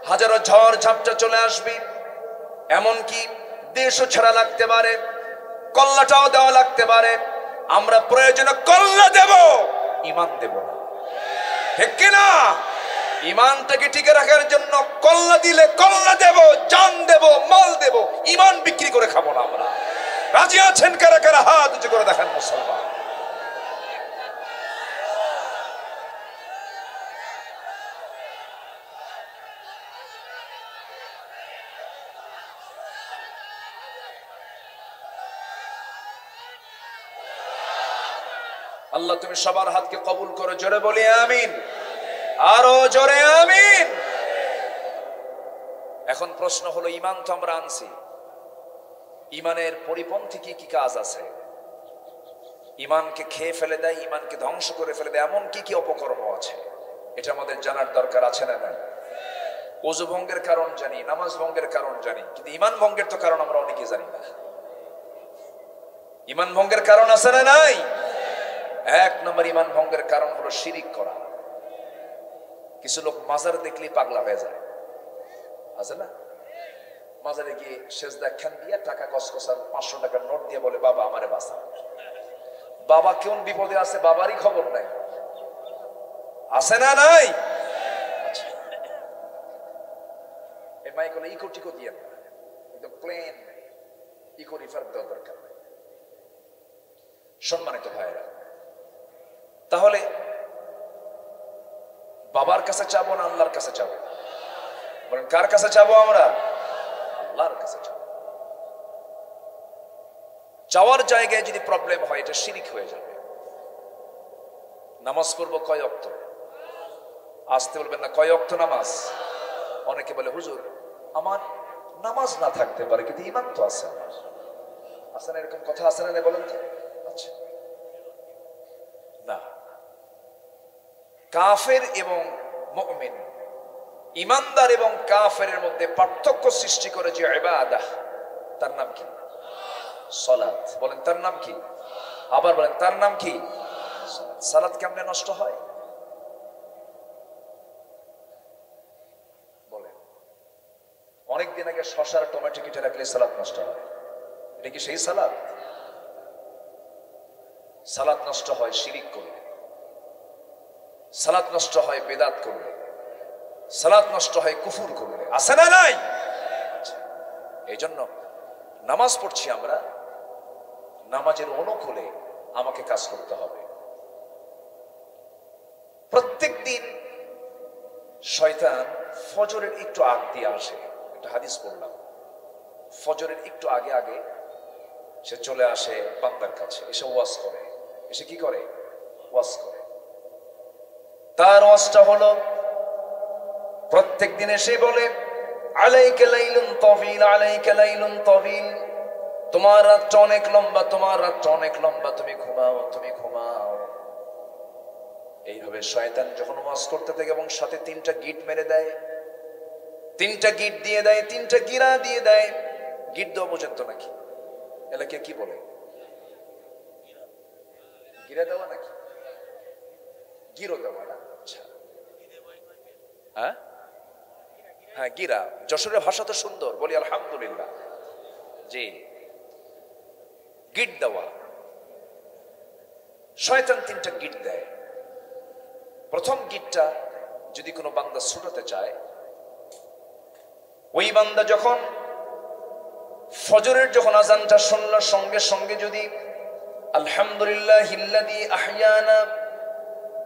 Speaker 1: হাজারো ঝড় ঝাপটা চলে আসবে, এমনকি দেশও ছাড়া লাগতে পারে, কল্লাটাও দেওয়া লাগতে পারে। আমরা প্রয়োজনে কল্লা দেব, ঈমান দেব না, ঠিক কিনা? ঈমানটাকে টিকে রাখার জন্য কল্লা দিলে কল্লা দেব, জান দেব, মাল দেব, ঈমান বিক্রি করে খাবো না আমরা। রাজি আছেন কারা কারা? হাত উঁচু করে দেখান মুসলমান। আল্লাহ তুমি সবার হাতকে কবুল করো, জোরে বলি আমিন। আরো জোরে আমিন। এখন প্রশ্ন হলো, ঈমান তো আমরা আনছি, ঈমানের পরিপন্থী কি কি কাজ আছে? ঈমানকে খেয়ে ফেলে দেয়, ঈমানকে ধ্বংস করে ফেলে দেয় এমন কি কি অপকর্ম আছে? এটা আমাদের জানার দরকার আছে না নাই? ওযু ভঙ্গের কারণ জানি, নামাজ ভঙ্গের কারণ জানি, কিন্তু ঈমান ভঙ্গের তো কারণ আমরা অনেকে জানি না। ঈমান ভঙ্গের কারণ আছে না নাই? এক নম্বর ঈমান ভঙ্গের কারণ হলো শিরিক করা। কিছু লোক মাজার দেখলেই পাগলা হয়ে যায়, আছে না? মাজারে গিয়ে সেজদা খান দিয়ে টাকা কসকসার 500 টাকার নোট দিয়ে বলে, বাবা আমারে বাঁচা। বাবা কোন বিপদে আছে বাবারই খবর নাই, আছে না নাই? আচ্ছা, এই মাইকলে ইকো টিকো দিয়ে একদম প্লেন ইকো রিফার দেওয়ার দরকার নাই। সম্মানিত ভাইরা, তাহলে বাবার কাছে চাবো না আল্লাহর কাছে চাবো? বলেন, কার কাছে চাবো আমরা? আল্লাহর কাছে চাবো। চাওয়ার জায়গায় যদি প্রবলেম হয়, এটা শিরিক হয়ে যাবে। নামাজ পড়বো কয় ওয়াক্ত? আসতে বলবেন না, কয় ওয়াক্ত নামাজ? অনেকে বলে, হুজুর আমার নামাজ না থাকতে পারে কিন্তু ঈমান তো আছে আমার। আছে না এরকম কথা? আছে না বলেন তো? আচ্ছা, না, কাফের এবং মুমিন, ঈমানদার এবং কাফেরের মধ্যে পার্থক্য সৃষ্টি করে যে ইবাদত, তার নাম কি? সালাত। বলেন, তার নাম কি? আবার বলেন, তার নাম কি? সালাত কেমনে নষ্ট হয়? বলেন, অনেকদিন আগে শশার টমেটো কেটে রাখলে সালাত নষ্ট হয়, এটা কি সেই সালাত? সালাত নষ্ট হয় শিরিক করলে, সালাত নষ্ট হয় বেদাত করলে, সালাত নষ্ট হয় কুফর করলে, আছে না নাই? এই জন্য নামাজ পড়ছি আমরা, নামাজের অনুকূলে আমাকে কাজ করতে হবে। প্রত্যেক দিন শয়তান ফজরের একটু আগ দিয়ে আসে, একটা হাদিস পড়লাম, ফজরের একটু আগে আগে সে চলে আসে বান্দার কাছে, এসে ওয়াজ করে। এসে কি করে? ওয়াজ করে। তার ওয়াজটা হলো, প্রত্যেক দিন এসে বলে, আলাইকা লাইলুন তাবিল, আলাইকা লাইলুন তাবিল, তোমার রাতটা অনেক লম্বা, তোমার রাতটা অনেক লম্বা, তুমি ঘুমাও, তুমি ঘুমাও। এইভাবে শয়তান যখন ওয়াজ করতে থাকে এবং সাথে 3টা গিট মেরে দেয়, 3টা গিট দিয়ে দেয়, 3টা গিরা দিয়ে দেয়। গিট দেওয়া পর্যন্ত নাকি এলাকে কি বলে? গিরা দেওয়া নাকি? গিরো দেওয়া না? আচ্ছা, হ্যাঁ হ্যাঁ, গিরা। যশোরের ভাষা তো সুন্দর, বলি আলহামদুলিল্লাহ। জি, গিট দেওয়া। শয়তান 3টা গিট দেয়। প্রথম গিটটা যদি কোনো বান্দা ছুটাতে চায়, ওই বান্দা যখন ফজরের যখন আজানটা শুনল, সঙ্গে সঙ্গে যদি আলহামদুলিল্লাহিল্লাযী আহইয়ানা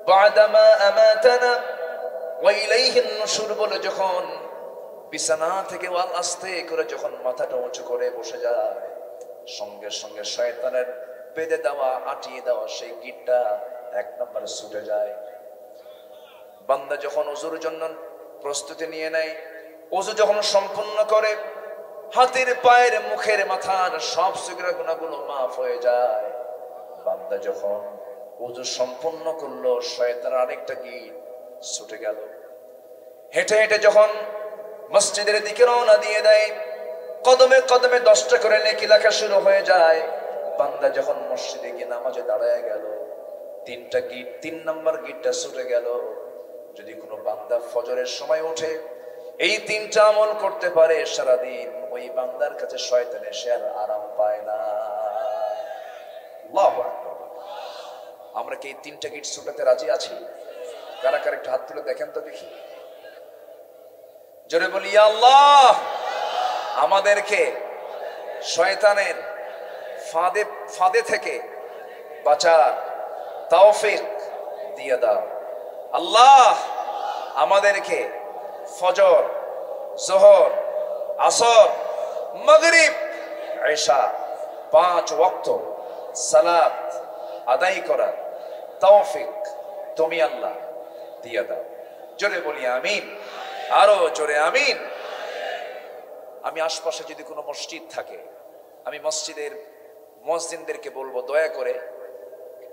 Speaker 1: বা'দামা আমাতানা ওয়া ইলাইহিন নুশুর বলে যখন বিছানা থেকে আস্তে করে যখন মাথাটা উঁচু করে বসে যায়, সঙ্গে সঙ্গে শয়তানের বেঁধে দেওয়া, আটিয়ে দেওয়া সেই গিটটা 1 নম্বরে ছুটে যায়। বান্দা যখন ওযুর জন্য প্রস্তুতি নিয়ে নেয়, ওযু যখন সম্পূর্ণ করে, হাতের পায়ের মুখের মাথার সব সিগরা গুনাহগুলো মাফ হয়ে যায়। বান্দা যখন ওযু সম্পূর্ণ করলো, শয়তানের আরেকটা গিট ছুটে গেল। হেঁটে হেঁটে যখন মসজিদের দিকে রওনা দিয়ে দেয়, কদমে কদমে 10টা করে নেকি লেখা শুরু হয়ে যায়। বান্দা যখন মসজিদে গিয়ে নামাজে দাঁড়ায় গেল, 3টা গিট, 3 নম্বর গিটটা ছুটে গেল। যদি কোনো বান্দা ফজরের সময় ওঠে, এই 3টা আমল করতে পারে সারাদিন, ওই বান্দার কাছে শয়তান এসে আর আরাম পায় না। আল্লাহু আকবার। আমরা কি এই 3টা গিট ছুটাতে রাজি আছি? কারা কারা একটু হাত তুলে দেখেন তো দেখি। জোরে বলি, ইয়া আল্লাহ, আমাদেরকে শয়তানের ফাঁদে থেকে বাঁচার তৌফিক দিয়ে দাও। আল্লাহ আমাদেরকে ফজর, যোহর, আসর, মাগরিব, ইশা 5 ওয়াক্ত সালাত আদায় করার তৌফিক তুমি আল্লাহ দিয়ে দাও। জোরে বলি আমিন, আরো জোরে আমিন। আমি আশপাশে যদি কোনো মসজিদ থাকে, আমি মসজিদদেরকে বলবো দয়া করে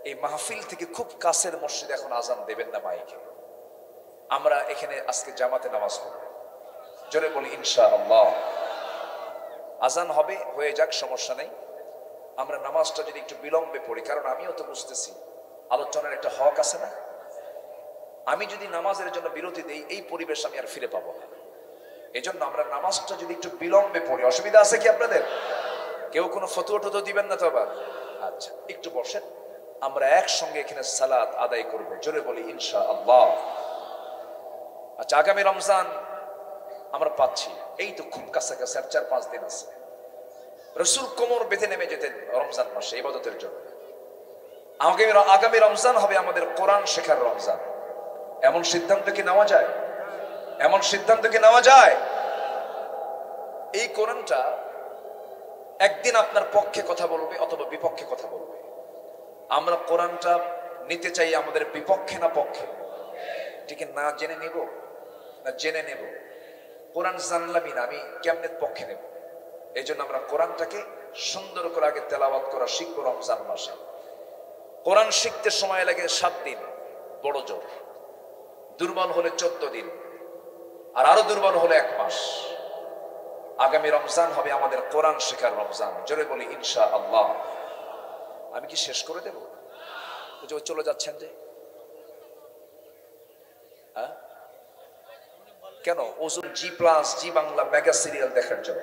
Speaker 1: এই মাহফিল থেকে খুব কাছের মসজিদ এখন আজান দেবেন না মাইকে। আমরা এখানে আজকে জামাতে নামাজ পড়ব, জোরে বলি ইনশাআল্লাহ। আজান হবে, হয়ে যাক, সমস্যা নেই। আমরা নামাজটা যদি একটু বিলম্বে পড়ি, কারণ আমিও তো বুঝতেছি আলোচনার একটা হক আছে না। আমি যদি নামাজের জন্য বিরতি দেই, এই পরিবেশ আমি আর ফিরে পাবো না। এই জন্য আমরা নামাজটা যদি একটু বিলম্বে পড়ি, অসুবিধা আছে কি আপনাদের? কেউ কোনো ফতুয়া টুতো দিবেন না তো আবার? আচ্ছা, একটু বসেন, আমরা একসঙ্গে এখানে সালাত আদায় করব, জোরে বলি ইনশাআল্লাহ। আচ্ছা, আগামী রমজান আমরা পাচ্ছি, এই তো খুব কাছাকাছি, আর 4-5 দিন আছে। রাসূল কোমর বেঁধে নেমে যেতেন রমজান মাসে ইবাদতের জন্য। আগামী রমজান হবে আমাদের কোরআন শেখার রমজান। এমন সিদ্ধান্ত কি নেওয়া যায়? এমন সিদ্ধান্ত কি নেওয়া যায়? এই কোরআনটা একদিন আপনার পক্ষে কথা বলবে অথবা বিপক্ষে কথা বলবে। আমরা কোরআনটা নিতে চাই আমাদের বিপক্ষে না পক্ষে? ঠিক না জেনে নেব না জেনে নেব? কোরআন জানলামই না, আমি কেমনে পক্ষে নেব? এই জন্য আমরা কোরআনটাকে সুন্দর করে আগে তেলাওয়াত করা শিখবো রমজান মাসে। কোরআন শিখতে সময় লাগে 7 দিন, বড় জোর। দুর্বল হলে 14 দিন, আর আরো দুর্বল হলে 1 মাস। আগামী রমজান হবে আমাদের কোরআন শেখার রমজান, জোরে বলি ইনশাআল্লাহ। আমি কি শেষ করে দেব? চলে যাচ্ছেন যে? কেন? ওজন জি প্লাস, জি বাংলা মেগা সিরিয়াল দেখার জন্য?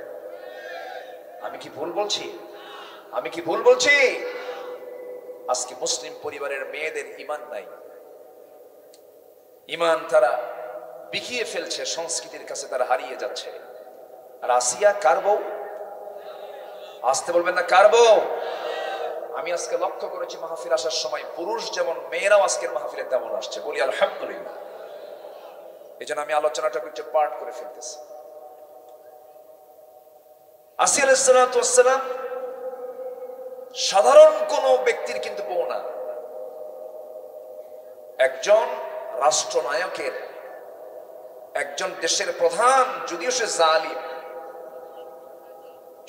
Speaker 1: আমি কি ভুল বলছি? আমি কি ভুল বলছি? আজকে মুসলিম পরিবারের মেয়েদের ঈমান নাই, ঈমান তারা বিকিয়ে ফেলছে, সংস্কৃতির কাছে তারা হারিয়ে যাচ্ছে। আর আসিয়া কার বউ? আসতে বলবেন না, কার বউ? আমি আজকে লক্ষ্য করেছি মাহফিল আসার সময় পুরুষ যেমন, মেয়েরাও আজকের মাহফিলে তেমন আসছে, বলি আলহামদুলিল্লাহ। এই জন্য আমি আলোচনাটা একটু পার্ট করে ফেলতেছি। আসিয়া আলাইহিস সালাতু ওয়াস সালাম সাধারণ কোন ব্যক্তির কিন্তু বউ না, একজন রাষ্ট্রনায়কের, একজন দেশের প্রধান, যদিও সে জালিম,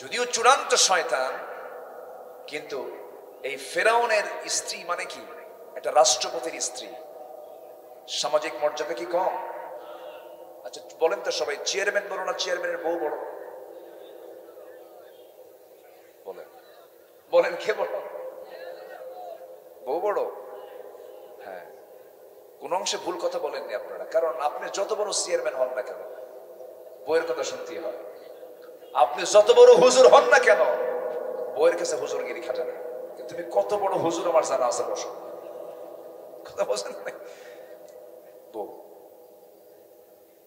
Speaker 1: যদিও চূড়ান্ত শয়তান, কিন্তু এই ফেরাউনের স্ত্রী মানে কি? একটা রাষ্ট্রপতির স্ত্রী। সামাজিক মর্যাদা কি কম? আচ্ছা বলেন তো সবাই, চেয়ারম্যান বড় না চেয়ারম্যানের বউ বড়? বলেন বলেন, কে বড়? বউ বড়? হ্যাঁ, কোন অংশে ভুল কথা বলেননি আপনারা, কারণ আপনি যত বড় চেয়ারম্যান হন না কেন, বউয়ের কথা শুনতেই হয়। আপনি যত বড় হুজুর হন না কেন, বউয়ের কাছে হুজুরগিরি খাটাবেন। তুমি কত বড় হুজুর আমার জানা আছে, বসো। কথা বলছেন না? বউ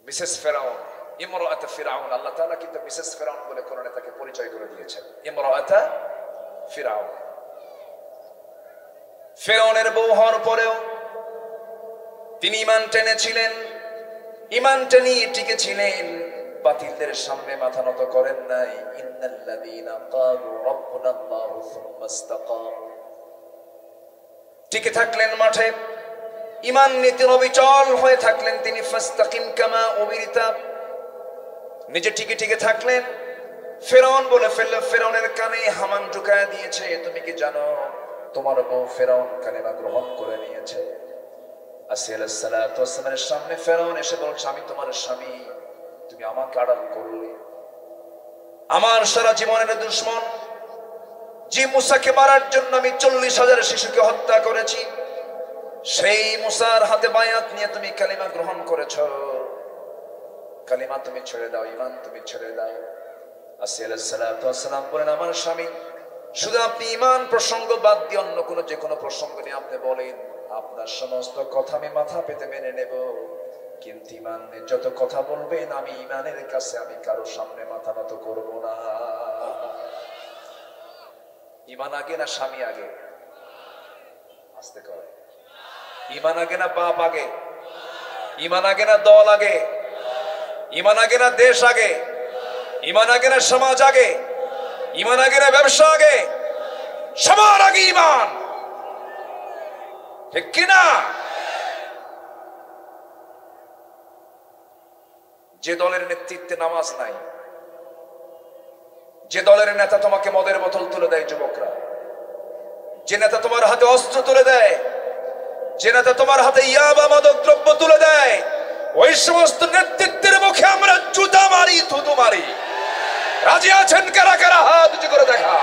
Speaker 1: মিসেস ফেরাউন, ইমরাআতে ফিরাউন। আল্লাহ তাআলা কিন্তু মিসেস ফেরাউন বলে কোরআনে তাকে পরিচয় করে দিয়েছেন, ইমরাআতে ফিরাউন। ফেরাউনের বউ হওয়ার পরেও তিনি ঈমান টেনেছিলেন, ঈমান টেনে টিকে ছিলেন, বাতিলদের সামনে মাথা নত করেন নাই। ইন্নাল্লাযীনা ক্বালু রাব্বুনাল্লাহু সুম্মা ইসতাকামু, টিকে থাকলেন মাঠে, ঈমান নীতির অবিচল হয়ে থাকলেন তিনি। ফাস্তাকিম কামা উমিরতা, নিজে টিকে টিকে থাকলেন। ফেরাউন বলে ফেলল, ফেরাউনের কানে হামান ঢুকায় দিয়েছে, তুমি কি জানো তোমার বউ ফেরাউন কালেমা গ্রহণ করে নিয়েছে? আসিয়া আলাইহিস সালাতু ওয়াস সালামের সামনে ফেরাউন এসে বলছে, আমি তোমার স্বামী, তুমি আমাকে আড়াল করলে। আমার সারা জীবনের দুশমন, যে মুসাকে মারার জন্য আমি 40,000 শিশুকে হত্যা করেছি, সেই মুসার হাতে বায়াত নিয়ে তুমি কালিমা গ্রহণ করেছ। কালিমা তুমি ছেড়ে দাও, ঈমান তুমি ছেড়ে দাও। আসিয়া আলাইহিস সালাতু ওয়াস সালাম বলেন, আমার স্বামী, শুধু আপনি ঈমান প্রসঙ্গ বাদ দিয়ে অন্য কোনো যে কোনো প্রসঙ্গ নিয়ে আপনি বলেন, আপনার সমস্ত কথা আমি মাথা পেতে মেনে নেব, কিন্তু ঈমানের যত কথা বলবেন, আমি ঈমানের কাছে আমি কারো সামনে মাথা নত করব না। ঈমান আগে না স্বামী আগে? আস্তে করে। ঈমান আগে না বাপ আগে? ঈমান আগে না দল আগে? ঈমান আগে না দেশ আগে? ঈমান আগে না সমাজ আগে? ঈমান আগে না ব্যবসা আগে? সবার আগে ঈমান, ঠিক কিনা? যে দলের নেতৃত্বে নামাজ নাই, যে দলের নেতা তোমাকে মদের বোতল তুলে দেয় যুবকরা, যে নেতা তোমার হাতে অস্ত্র তুলে দেয়, যে নেতা তোমার হাতে ইয়াবা মাদক দ্রব্য তুলে দেয়, ওই সমস্ত নেতৃত্বের মুখে আমরা জুতা মারি, থুতু মারি। রাজি আছেন কারা কারা? হাত উঁচু করে দেখা।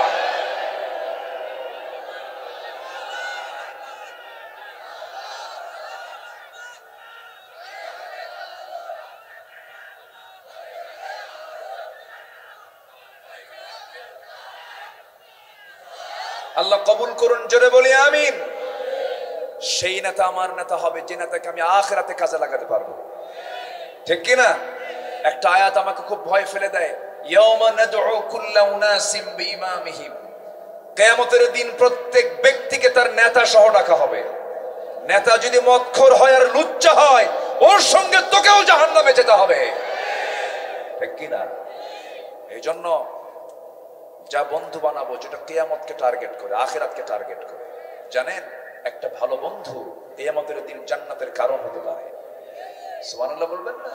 Speaker 1: আল্লাহ কবুল করুন, জোরে বলি আমিন। সেই নেতা আমার নেতা হবে যে নেতাকে আমি আখিরাতে কাজে লাগাতে পারবো, ঠিক কিনা? একটা আয়াত আমাকে খুব ভয় ফেলে দেয়, ইয়াউমা নাদউ কুল্লা উনাসিম বিইমামিহিম। কিয়ামতের দিন প্রত্যেক ব্যক্তিকে তার নেতা সহ ডাকা হবে। নেতা যদি মদখোর হয় আর লুচ্চা হয়, ওর সঙ্গে তোকেও জাহান্নামে যেতে হবে, ঠিক কিনা? এই জন্য যা বন্ধু বানাবো যেটা কিয়ামতকে টার্গেট করে, আখিরাতকে টার্গেট করে, জানেন একটা ভালো বন্ধু কিয়ামতের দিন জান্নাতের কারণ হতে পারে। সুবহানাল্লাহ বলবেন না?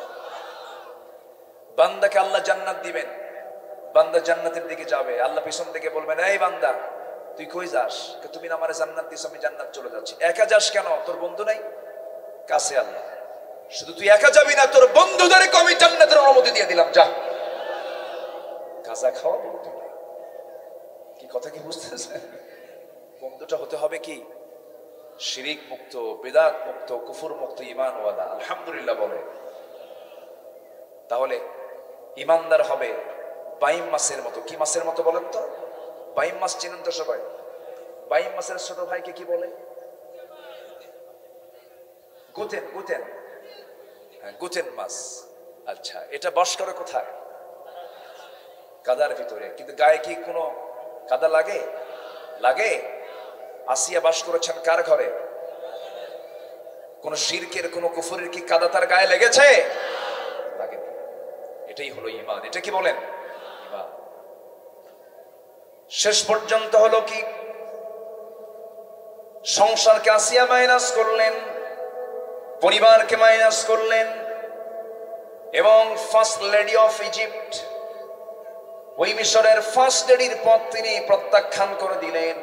Speaker 1: বান্দাকে আল্লাহ জান্নাত দিবেন, বান্দা জান্নাতের দিকে যাবে, আল্লাহ পিছন থেকে বলবেন, এই বান্দা তুই কই যাস? তুমি না আমারে জান্নাত দিছ, আমি জান্নাত চলে যাচ্ছি। একা যাস কেন? তোর বন্ধু নাই কাছে? আল্লাহ শুধু তুই একা যাবি না, তোর বন্ধুদেরকে আমি জান্নাতের অনুমতি দিয়ে দিলাম, যা। গাঁজা খাওয়া বন্ধু নাই। কি কথা কি বুঝতেছেন? বন্ধুটা হতে হবে কি? শিরিক মুক্ত, বিদআত মুক্ত, কুফর মুক্ত, ঈমানওয়ালা। আলহামদুলিল্লাহ বলে। তাহলে ঈমানদার হবে বাইম মাছের মতো। কি মাছের মতো বলেন তো? বাইম মাছ চিনেন তো সবাই? বাইম মাছের ছোট ভাইকে কি বলে? গুতেন। গুতেন, হ্যাঁ, গুতেন মাছ। আচ্ছা, এটা বাস করে কোথায়? কাদার ভিতরে। কিন্তু গায়ে কি কোনো কাদা লাগে? লাগে। আসিয়া বাস করেছেন কার ঘরে? কোন শিরকের, কোন কুফরের কি কাদা তার গায়ে লেগেছে? লাগেনি। এটাই হলো ঈমান। এটা কি বলেন? ঈমান। শেষ পর্যন্ত হলো কি? সংসারকে আসিয়া মাইনাস করলেন, পরিবারকে মাইনাস করলেন, এবং ফার্স্ট লেডি অফ ইজিপ্ট, ওই মিশরের ফার্স্ট লেডির পদ তিনি প্রত্যাখ্যান করে দিলেন।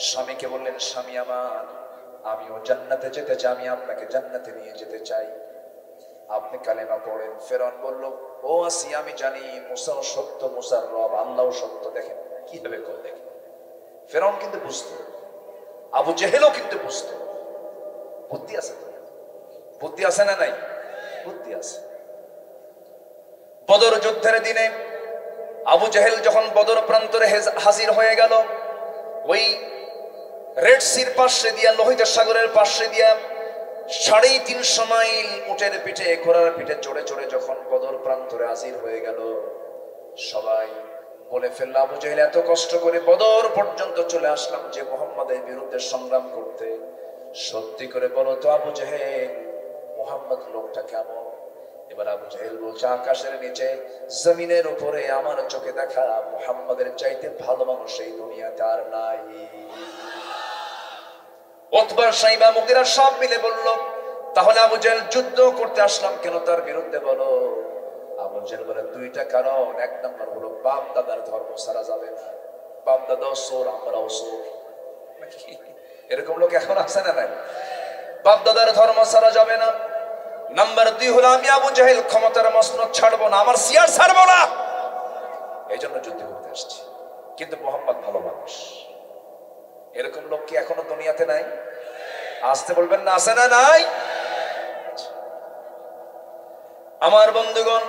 Speaker 1: স্বামীকে বললেন, স্বামী আমার, আমিও জান্নাতে যেতে চাই, আমি আপনাকে জান্নাতে নিয়ে যেতে চাই, আপনি কালেমা পড়েন। ফেরাউন বলল, ও আসিয়া, আমি জানি মুসাও সত্য, মুসার রব আল্লাহও সত্য। দেখেন কিভাবে করে, দেখেন ফেরাউন কিন্তু বুঝতো, আবু জেহেলও কিন্তু বুঝতো। বুদ্ধি আছে তো? বুদ্ধি আছে না নাই? বুদ্ধি আছে। বদর যুদ্ধের দিনে আবু জেহেল যখন বদর প্রান্তরে হাজির হয়ে গেল, ওই রেড সির পাশে দিয়া, লোহিত সাগরের পাশে দিয়া 350 মাইল উটের পিঠে, ঘোড়ার পিঠে চড়ে চড়ে যখন বদর প্রান্তরে হাজির হয়ে গেল, সবাই বলে ফেলল, আবু জেহেল এত কষ্ট করে বদর পর্যন্ত চলে আসলাম যে মুহাম্মাদের বিরুদ্ধে সংগ্রাম করতে, সত্যি করে বলো তো আবু জেহেল, মুহাম্মদ লোকটা কেমন? এবার আবু জেহেল বলছে, আকাশের নিচে জমিনের উপরে আমার চোখে দেখা মুহাম্মাদের চাইতে ভালো মানুষ এই দুনিয়াতে আর নাই। উতবা, সাইবা, মুগীরা সব মিলে বলল, তাহলে আবু জেহেল যুদ্ধ করতে আসলাম কেন তার বিরুদ্ধে বলো? আবু জেহেল বলে, দুইটা কারণ। এক নম্বর হলো বাপ দাদার ধর্ম ছাড়া যাবে না। বাপ দাদাও চোর, আমরাও চোর। এরকম লোক এখন আছে না নাই? বাপ দাদার ধর্ম ছাড়া যাবে না। নাম্বার 2 হলো, আমি আবু জেহেল ক্ষমতার মসনদ ছাড়বো না, আমার সিয়ার ছাড়বো না, এই জন্য যুদ্ধ করতে আসছি। কিন্তু মোহাম্মদ ভালো মানুষ। এরকম লোক কি এখনো দুনিয়াতে নাই? আসতে বলবেন না, আছে না নাই? আমার বন্ধুগণ,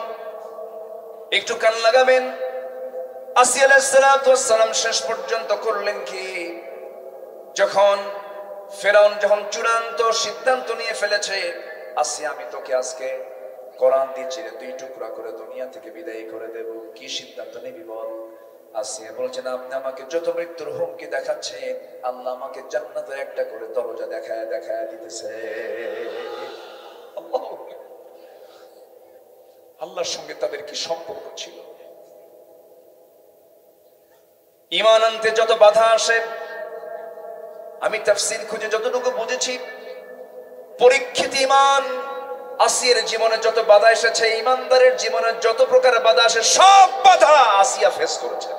Speaker 1: একটু কান লাগাবেন। আসিয়া আলাইহিস সালাতু ওয়াস সালাম শেষ পর্যন্ত করলেন কি? যখন ফেরাউন যখন চূড়ান্ত সিদ্ধান্ত নিয়ে ফেলেছে, আসিয়া আমি তোকে আজকে কোরআন দিয়ে চিরে 2 টুকরা করে দুনিয়া থেকে বিদায় করে দেব, কি সিদ্ধান্ত নিবি বল? আসিয়া বলছেন, আপনি আমাকে যত মৃত্যুর হুমকি দেখাচ্ছেন, আল্লাহ আমাকে জান্নাতের একটা করে দরজা দেখায় দেখায় দিতেছে। আল্লাহর সঙ্গে তাদের কি সম্পর্ক ছিল? ঈমান আনতে যত বাধা আসে, আমি তাফসীর খুঁজে যতটুকু বুঝেছি, পরীক্ষিত ঈমান আসিয়ার জীবনে যত বাধা এসেছে, ইমানদারের জীবনে যত প্রকার বাধা আসে, সব বাধা আসিয়া ফেস করেছে।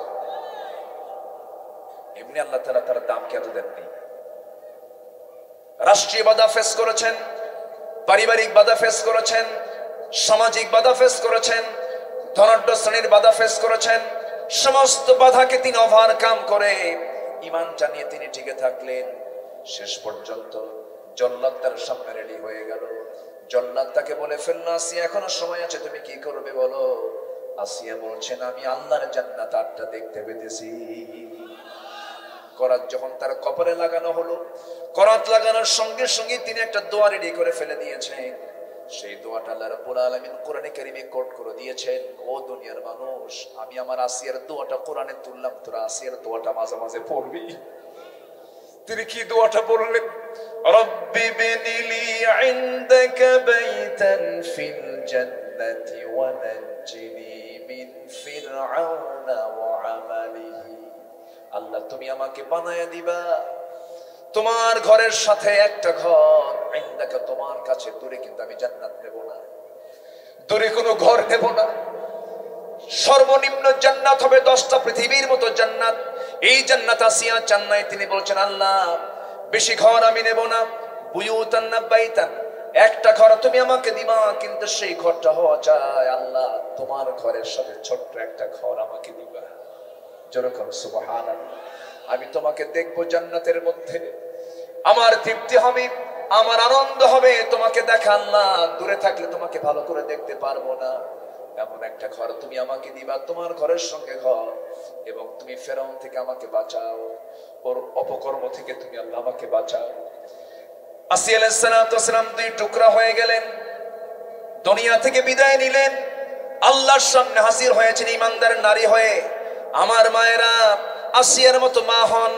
Speaker 1: এমনি আল্লাহ তাআলা তার দামকে এত দেননি। রাষ্ট্রীয় বাধা ফেস করেছেন, পারিবারিক বাধা ফেস করেছেন, সামাজিক বাধা ফেস করেছেন, ধনাঢ্য শ্রেণীর বাধা ফেস করেছেন। সমস্ত বাধাকে তিনি ওভারকাম করে ঈমান জানিয়ে তিনি টিকে থাকলেন। শেষ পর্যন্ত জল্লাদ তার সামনে রেডি হয়ে গেল। জল্লাদ তাকে বলে ফেলল, আসিয়া এখনো সময় আছে, তুমি কি করবে বলো। আসিয়া বলছেন, আমি আল্লাহর জান্নাত আটটা দেখতে পেতেছি। করাত যখন তার কপালে লাগানো হলো, করাত লাগানোর সঙ্গে সঙ্গে তিনি একটা দোয়া রেডি করে ফেলে দিয়েছেন। সেই দোয়াটা আল্লাহ রাব্বুল আলামিন কোরআনে কারীমে কোট করে দিয়েছেন। ও দুনিয়ার মানুষ, আমি আমার আসিয়ার দোয়াটা কোরআনে তুললাম, তোরা আসিয়ার দোয়াটা মাঝে মাঝে পড়বি। তিনি কি দোয়াটা বললেন? রব্বি বিনিলি ইনদাকা বাইতান ফিল জান্নাতি ওয়া নাজ্জিনি মিন ফিরআউনা ওয়া আমালিহি। আল্লাহ, তুমি আমাকে বানায়া দিবা তোমার ঘরের সাথে একটা ঘর, ইনদাকা তোমার কাছে, দূরে কিন্তু আমি জান্নাত নেব না, দূরে কোনো ঘর নেব না। সর্বনিম্ন জান্নাত হবে 10টা পৃথিবীর মতো জান্নাত। এই জান্নাত আসিয়া চান নাই। তিনি বলছেন, আল্লাহ বেশি ঘর আমি নেব না, বুয়ুতান না বাইতান, একটা ঘর তুমি আমাকে দিবা, কিন্তু সেই ঘরটা হওয়া চাই আল্লাহ তোমার ঘরের সাথে ছোট্ট একটা ঘর আমাকে দিবা। যেরকম সুবহানাল্লাহ, আমি তোমাকে দেখবো জান্নাতের মধ্যে, আমার তৃপ্তি হবে, আমার আনন্দ হবে তোমাকে দেখা। আল্লাহ দূরে থাকলে তোমাকে ভালো করে দেখতে পারবো না, এমন একটা ঘর তুমি আমাকে দিবা, তোমার ঘরের সঙ্গে ঘর। এবং তুমি ফেরাউন থেকে আমাকে বাঁচাও, ওর অপকর্ম থেকে তুমি আল্লাহ আমাকে বাঁচাও। আসিয়া আলাইহিস সালাম 2 টুকরা হয়ে গেলেন, দুনিয়া থেকে বিদায় নিলেন, আল্লাহর সামনে হাজির হয়েছেন ঈমানদার নারী হয়ে। আমার মায়েরা, আসিয়ার মতো মা হন,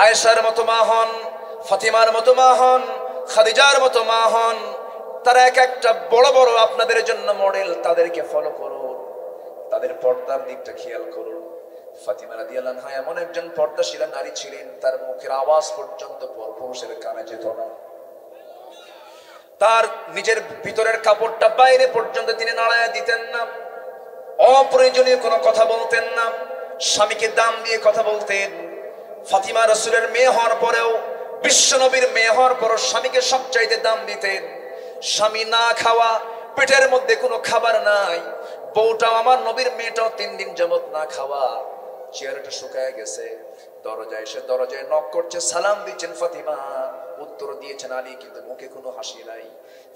Speaker 1: আয়েশার মতো মা হন, ফাতিমার মতো মা হন, খাদিজার মতো মা হন। তারা এক একটা বড় বড় আপনাদের জন্য মডেল। তাদেরকে ফলো করুন, তাদের পর্দার দিকটা খেয়াল করুন। ফাতিমা রাদিয়াল্লাহু আনহা এমন একজন পর্দাশীলা নারী ছিলেন, তার মুখের আওয়াজ পর্যন্ত পরপুরুষের কানে যেত না। তার নিজের ভিতরের কাপড়টা বাইরে পর্যন্ত তিনি নাড়ায়া দিতেন না, অপ্রয়োজনীয় কোনো কথা বলতেন না, স্বামীকে দাম দিয়ে কথা বলতেন। ফাতিমা রাসূলের মেয়ে হওয়ার পরেও, বিশ্ব নবীর মেয়ে হওয়ার পরও স্বামীকে সবচাইতে দাম দিতেন। স্বামী না খাওয়া, পেটের মধ্যে কোনো খাবার নাই, বউটাও, আমার নবীর মেয়েটাও 3 দিন যাবত না খাওয়া, চেহারাটা শুকায় গেছে। দরজায় এসে দরজায় নক করছে, সালাম দিচ্ছেন ফাতিমা, উত্তর দিয়েছেন আলী, কিন্তু মুখে কোনো হাসি নাই।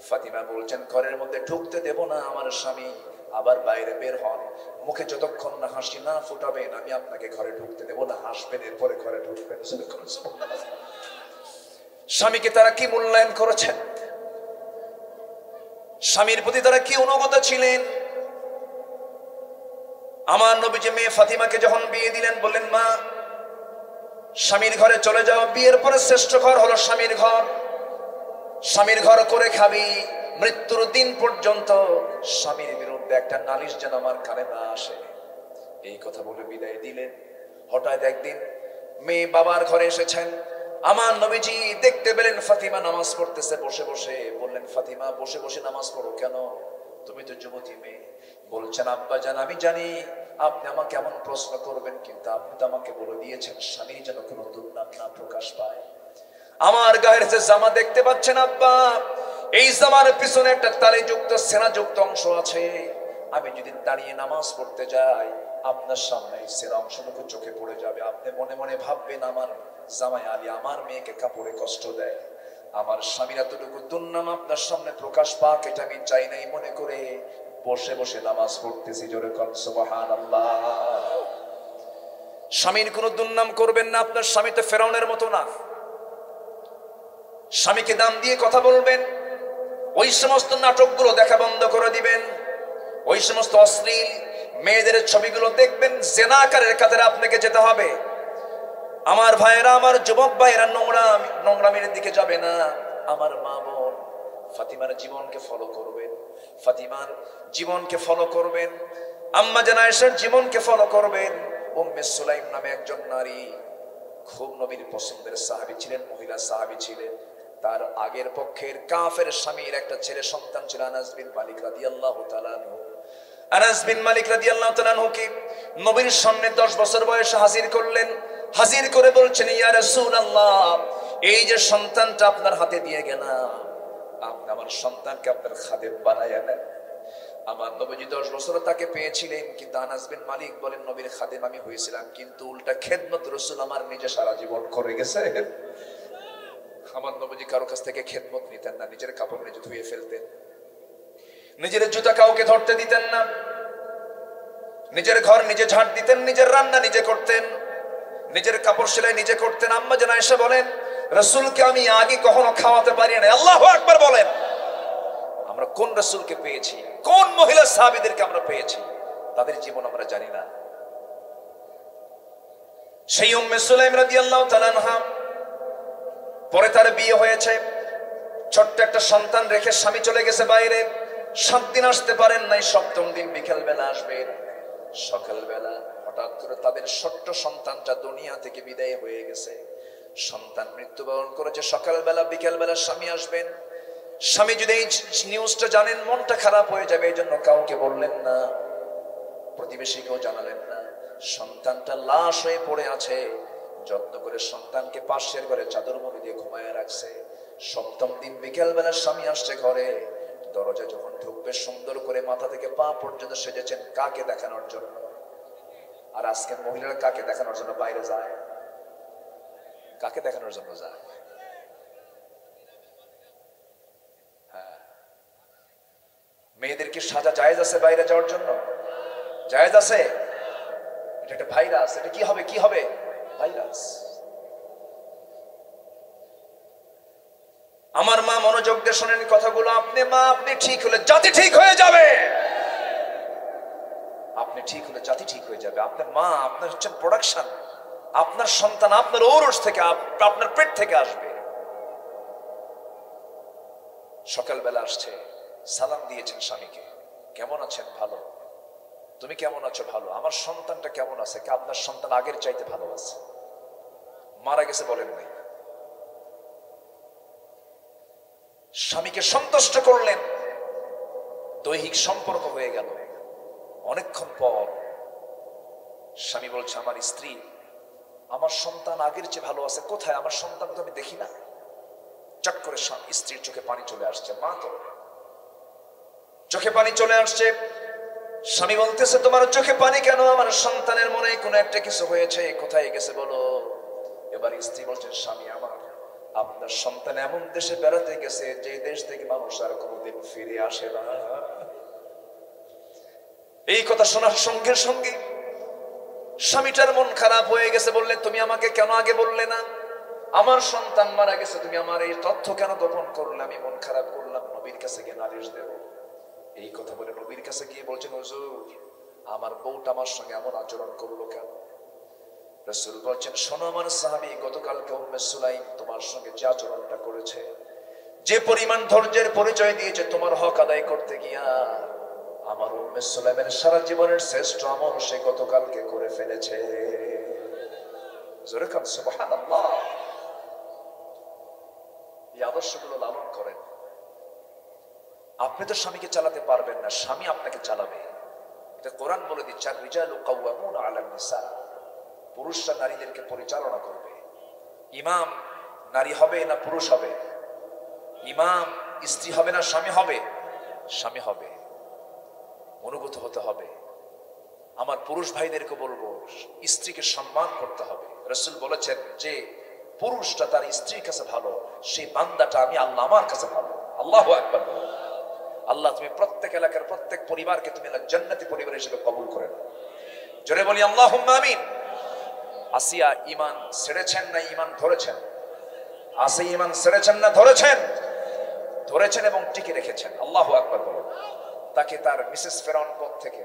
Speaker 1: ফাতিমা বলছেন, ঘরের মধ্যে ঢুকতে দেব না আমার স্বামী, আবার বাইরে বের হন, মুখে যতক্ষণ না হাসি না ফুটাবেন আমি আপনাকে ঘরে ঢুকতে দেব না, হাসবেন এরপরে ঘরে ঢুকবেন। স্বামীকে তারা কি মূল্যায়ন করেছেন, স্বামীর প্রতি তারা কি অনুগত ছিলেন। আমার নবীজি মেয়ে ফাতিমাকে যখন বিয়ে দিলেন, বললেন, মা স্বামীর ঘরে চলে যাও, বিয়ের পরে শ্রেষ্ঠ ঘর হলো স্বামীর ঘর, স্বামীর ঘর করে খাবি, মৃত্যুর দিন পর্যন্ত স্বামীর বিরুদ্ধে একটা নালিশ যেন আমার কানে না আসে। এই কথা বলে বিদায় দিলেন। হঠাৎ একদিন মেয়ে বাবার ঘরে এসেছেন, আমার নবীজি দেখতে পেলেন ফাতিমা নামাজ পড়তেছে বসে বসে। বললেন, ফাতিমা বসে বসে নামাজ পড়ো কেন, তুমি তো যুবতী মেয়ে। বলছেন, আব্বা জান আমি জানি আপনি আমাকে এমন প্রশ্ন করবেন, কিন্তু আপনি তো আমাকে বলে দিয়েছেন স্বামী যেন কোনো দুর্নাম না প্রকাশ পায়। আমার গায়ের যে জামা দেখতে পাচ্ছেন আব্বা, এই জামার পিছনে একটা তালিযুক্ত সেনাযুক্ত অংশ আছে। আমি যদি দাঁড়িয়ে নামাজ পড়তে যাই, আপনার সামনে এই সেনা অংশটুকু চোখে পড়ে যাবে, আপনি মনে মনে ভাববেন আমার জামাই আলী আমার মেয়েকে কাপড়ে কষ্ট দেয়। আমার স্বামীর এতটুকু দুর্নাম আপনার সামনে প্রকাশ পাক, এটা আমি চাই নাই মনে করে বসে বসে নামাজ পড়তেছি। জোরে কোন সুবহানাল্লাহ। স্বামীর কোনো দুর্নাম করবেন না, আপনার স্বামী তো ফেরাউনের মতো না। স্বামীকে দাম দিয়ে কথা বলবেন, ওই সমস্ত নাটকগুলো দেখা বন্ধ করে দিবেন, ওই সমস্ত অশ্লীল মেয়েদের ছবিগুলো দেখবেন, জেনাকারের কাতারে আপনাকে যেতে হবে। আমার ভাইয়েরা, আমার যুবক ভাইয়েরা, নোংরামির দিকে যাবে না। আমার মা বোন, ফাতিমার জীবনকে ফলো করবেন, ফাতিমার জীবনকে ফলো করবেন, আম্মা জান আয়েশার জীবনকে ফলো করবেন। উম্মে সুলাইম নামে একজন নারী, খুব নবীর পছন্দের সাহাবী ছিলেন, মহিলা সাহাবী ছিলেন। তার আগের পক্ষের কাফের স্বামীর একটা ছেলে সন্তান ছিল আনাস বিন মালিক রাদিয়াল্লাহু তাআলা আনহু। আনাস বিন মালিক রাদিয়াল্লাহু তাআলা আনহুকে নবীর সামনে 10 বছর বয়সে হাজির করলেন। হাজির করে বলছেন, ইয়া রাসূলুল্লাহ, এই যে সন্তানটা আপনার হাতে দিয়ে গেলাম, আপনি আমার সন্তানকে আপনার খাদেম বানায়া নেন। আমার নবীজি 10 বছর তাকে পেয়েছিলেন, কিন্তু আনাস বিন মালিক বলেন, নবীর খাদেম আমি হয়েছিলাম, কিন্তু উল্টা খেদমত রাসূল আমার নিজে সারা জীবন করে গেছে। আমার নবীজি কারো কাছ থেকে খেদমত নিতেন না, নিজের কাপড় নিজে ধুয়ে ফেলতেন, নিজের জুতা কাউকে ধরতে দিতেন না, নিজের ঘর নিজে ঝাড় দিতেন, নিজের রান্না নিজে করতেন, নিজের কাপড় সেলাই নিজে করতেন। আম্মা জান আয়েশা বলেন, রাসূলকে আমি আগে কখনো খাওয়াতে পারি না। আল্লাহু আকবার বলেন। আমরা কোন রাসূলকে পেয়েছি, কোন মহিলা সাহাবীদেরকে আমরা পেয়েছি, তাদের জীবন আমরা জানি না। সেই উম্মে সুলাইম রাদিয়াল্লাহু তাআলা আনহা, পরে তার বিয়ে হয়েছে, ছোট্ট একটা সন্তান রেখে স্বামী চলে গেছে বাইরে। 7 দিন আসতে পারেন নাই, 7ম দিন বিকেল বেলা আসবেন। সকালবেলা হঠাৎ করে তাদের ছোট্ট সন্তানটা দুনিয়া থেকে বিদায় হয়ে গেছে। সন্তান মৃত্যুবরণ করেছে। সকালবেলা বিকেলবেলা স্বামী আসবেন। স্বামী যদি এই নিউজটা জানেন, মনটা খারাপ হয়ে যাবে, এই জন্য কাউকে বললেন না, প্রতিবেশীকেও জানালেন না। সন্তানটা লাশ হয়ে পড়ে আছে, যত্ন করে সন্তানকে পাশের ঘরে চাদর মুড়ি দিয়ে ঘুমায় রাখছে। 7ম দিন বিকেলবেলা স্বামী আসছে ঘরে। দরজা যখন ঢুকবে, সুন্দর করে মাথা থেকে পা পর্যন্ত সেজেছেন কাকে দেখানোর জন্য। আর আজকের মহিলারা কাকে দেখানোর জন্য বাইরে যায়? কাকে দেখানোর জন্য যায়? হ্যাঁ, মেয়েদের কি সাজা জায়েজ আছে বাইরে যাওয়ার জন্য? জায়েজ আছে? এটা একটা ভাইরাস। এটা কি হবে? কি হবে? ভাইরাস। আমার মা, মনোযোগ দিয়ে শোনেন কথাগুলো। আপনি মা, আপনি ঠিক হলে জাতি ঠিক হয়ে যাবে। আপনি ঠিক হলে জাতি ঠিক হয়ে যাবে। আপনার মা, আপনার হচ্ছে প্রোডাকশন। আপনার সন্তান আপনার ঔরস থেকে, আপনার পেট থেকে আসবে। সকালবেলা আসছে, সালাম দিয়েছেন স্বামীকে, কেমন আছেন? ভালো। তুমি কেমন আছো? ভালো। আমার সন্তানটা কেমন আছে? কি আপনার সন্তান আগের চাইতে ভালো আছে? মারা গেছে বলেন নাই। স্বামীকে সন্তুষ্ট করলেন, দৈহিক সম্পর্ক হয়ে গেল। অনেকক্ষণ পর স্বামী বলছে, আমার স্ত্রী, আমার সন্তান আগের চেয়ে ভালো আছে। কোথায়? আমার সন্তান তো আমি দেখি না। চট করে স্ত্রীর চোখে পানি চলে আসছে। মা তো চোখে পানি চলে আসছে। স্বামী বলতেছে, তোমার চোখে পানি কেন? আমার সন্তানের মনে কোনো একটা কিছু হয়েছে, কোথায় গেছে বলো। এবার স্ত্রী বলছেন, স্বামী আমার, আপনার সন্তান এমন দেশে বেড়াতে গেছে যে দেশ থেকে মানুষ আর কোনোদিন ফিরে আসে না। এই কথা শোনার সঙ্গে সঙ্গে স্বামীটার মন খারাপ হয়ে গেছে। বললেন, তুমি আমাকে কেন আগে বললে না? আমার সন্তান মারা গেছে, তুমি আমার এই তথ্য কেন গোপন করলে? আমি মন খারাপ করলাম, নবীর কাছে গিয়ে নালিশ দেব। এই কথা বলে নবীর কাছে গিয়ে বলছেন, হুজুর, আমার বউটা আমার সঙ্গে এমন আচরণ করলো কেন? রাসূল বলছেন, শোনো আমার সাহাবী, গতকালকে উম্মে সুলাইম তোমার সঙ্গে যে আচরণটা করেছে, যে পরিমাণ ধৈর্যের পরিচয় দিয়েছে তোমার হক আদায় করতে গিয়া, আমার উম্মে সুলাইমের সারা জীবনের শ্রেষ্ঠ আমল সে গতকালকে করে ফেলেছে। জোরে কান সুবহানাল্লাহ। এই আদর্শগুলো লালন করেন। আপনি তো স্বামীকে চালাতে পারবেন না, স্বামী আপনাকে চালাবে। এটা কোরআন বলে দিচ্ছে, আর রিজালু কাওয়ামুনা আলান নিসা, পুরুষরা নারীদেরকে পরিচালনা করবে। ইমাম নারী হবে না পুরুষ হবে? ইমাম স্ত্রী হবে না স্বামী হবে? স্বামী হবে। অনুগত হতে হবে। আমার পুরুষ ভাইদেরকে বলবো, স্ত্রীকে সম্মান করতে হবে। রাসূল বলেছেন, যে পুরুষটা তার স্ত্রীর কাছে ভালো, সেই বান্দাটা আমি আল্লাহ আমার কাছে ভালো। আল্লাহু আকবার। আল্লাহ তুমি প্রত্যেক এলাকার প্রত্যেক পরিবারকে তুমি জান্নাতি পরিবার হিসেবে কবুল করে নাও। জোরে বলি আল্লাহুম্মা আমিন। আসিয়া ঈমান ছেড়েছেন না ঈমান ধরেছেন? আসিয়া ঈমান ছেড়েছেন না ধরেছেন? ধরেছেন এবং টিকে রেখেছেন। আল্লাহু আকবার বলেন। তাকে তার মিসেস ফেরাউন পদ থেকে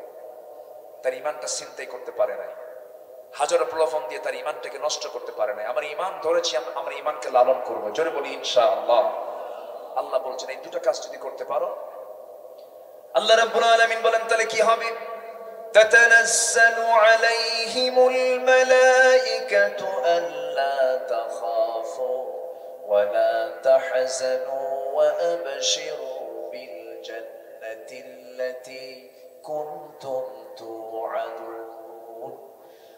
Speaker 1: তার ঈমানটা ছিনতাই করতে পারে নাই, হাজার প্রলোভন দিয়ে তার ঈমানটাকে নষ্ট করতে পারে নাই। আমার ঈমান ধরেছি, আমরা ঈমানকে লালন করব। জোরে বলি ইনশাআল্লাহ। আল্লাহ বলছেন, এই দুটো কাজ যদি করতে পারো, আল্লাহ রাব্বুল আলামিন বলেন, তাহলে কি হবে? তাতানাজ্জালু আলাইহিমুল মালাইকাতু আল্লা তাখাফু
Speaker 2: ولا تحزنوا وأبشروا بالجنة التي كنتم توعدون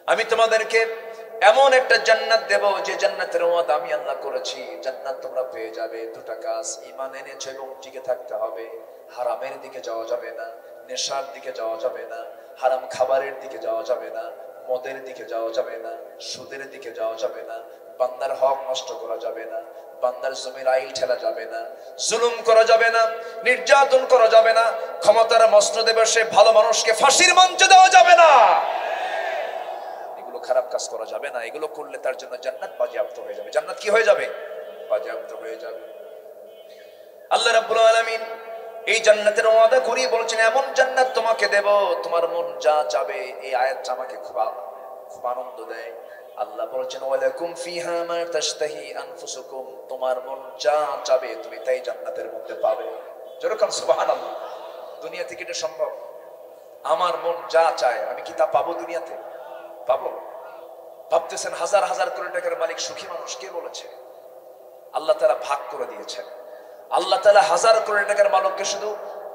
Speaker 1: আমি তোমাদেরকে এমন একটা জান্নাত দেব যে জান্নাতের ওয়াদা আমি আল্লাহ করেছি। জান্নাত তোমরা পেয়ে যাবে। দুটা কাজ ঈমান এনেছো এবং টিকে থাকতে হবে। হারামের দিকে যাওয়া যাবে না, নেশার দিকে যাওয়া যাবে না, হারাম খাবারের দিকে যাওয়া যাবে না, মদের দিকে যাওয়া যাবে না, সুদের দিকে যাওয়া যাবে না, বান্দার হক নষ্ট করা যাবে না, বান্দার জমির আইল ঠেলা যাবে না, জুলুম করা যাবে না, নির্যাতন করা যাবে না, ক্ষমতার মসনদে বসে ভালো মানুষকে ফাঁসির মঞ্চে দেওয়া যাবে না। এগুলো খারাপ কাজ করা যাবে না। এগুলো করলে তার জন্য জান্নাত বাজেয়াপ্ত হয়ে যাবে। জান্নাত কি হয়ে যাবে? বাজেয়াপ্ত হয়ে যাবে। আল্লাহ রাব্বুল আলামিন এই জান্নাতের ওয়াদা করি বলছেন, এমন জান্নাত তোমাকে দেব তোমার মন যা চাবে। এই আয়াতটা আমাকে খুব আনন্দ দেয়। আল্লাহ বলছেন, ওয়ালাকুম ফিহা মা তাশতাহি আনফুসুকুম, তোমার মন যা চাবে তুমি তাই জান্নাতের মধ্যে পাবে। যেরকম সুবহানাল্লাহ। দুনিয়া থেকে এটা সম্ভব? আমার মন যা চায় আমি কি তা পাবো? দুনিয়াতে পাবো? ভাবতেছেন হাজার হাজার কোটি টাকার মালিক সুখী মানুষ? কে বলেছে? আল্লাহ তাআলা ভাগ করে দিয়েছেন। আল্লাহ তাআলা হাজার কোটি টাকার মালিককে শুধু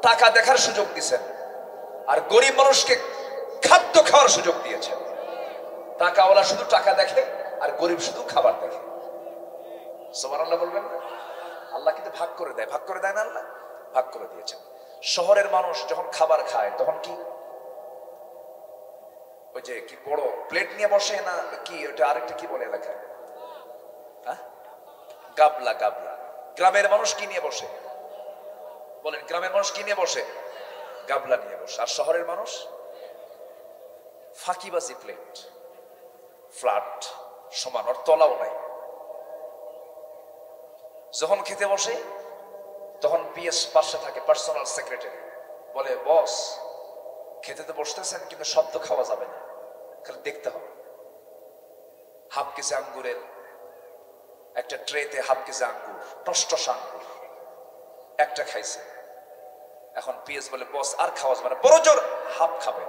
Speaker 1: টাকা দেখার সুযোগ দিয়েছেন, আর গরিব মানুষকে খাদ্য খাওয়ার সুযোগ দিয়েছেন। টাকাওয়ালা শুধু টাকা দেখে আর গরিব শুধু খাবার দেখে। সুবহানাল্লাহ বলবেন না? আল্লাহ কিন্তু ভাগ করে দেয়। ভাগ করে দেয় না? আল্লাহ ভাগ করে দিয়েছেন। শহরের মানুষ যখন খাবার খায় তখন কি ওই যে কি বড় প্লেট নিয়ে বসে না, কি ওটা আরেকটা কি বলে এলাকায়? হ্যাঁ, গাবলা। গাবলা। গ্রামের মানুষ কি নিয়ে বসে বলেন? গ্রামের মানুষ কি নিয়ে বসে? গাবলা নিয়ে বসে। আর শহরের মানুষ ফাঁকিবাজি প্লেট, ফ্ল্যাট, সমান, ওর তলাও নাই। যখন খেতে বসে তখন পিএস পাশে থাকে, পার্সোনাল সেক্রেটারি, বলে বস খেতে তো বসতেছেন কিন্তু শব্দ খাওয়া যাবে না, খালি দেখতে হবে। হাফ কেজি আঙ্গুরের একটা ট্রেতে হাফ কেজি আঙ্গুর, টসটস আঙ্গুর একটা খাইছে। এখন পিএস বলে বস আর খাওয়া যাবে না, বড় জোর হাফ খাবে।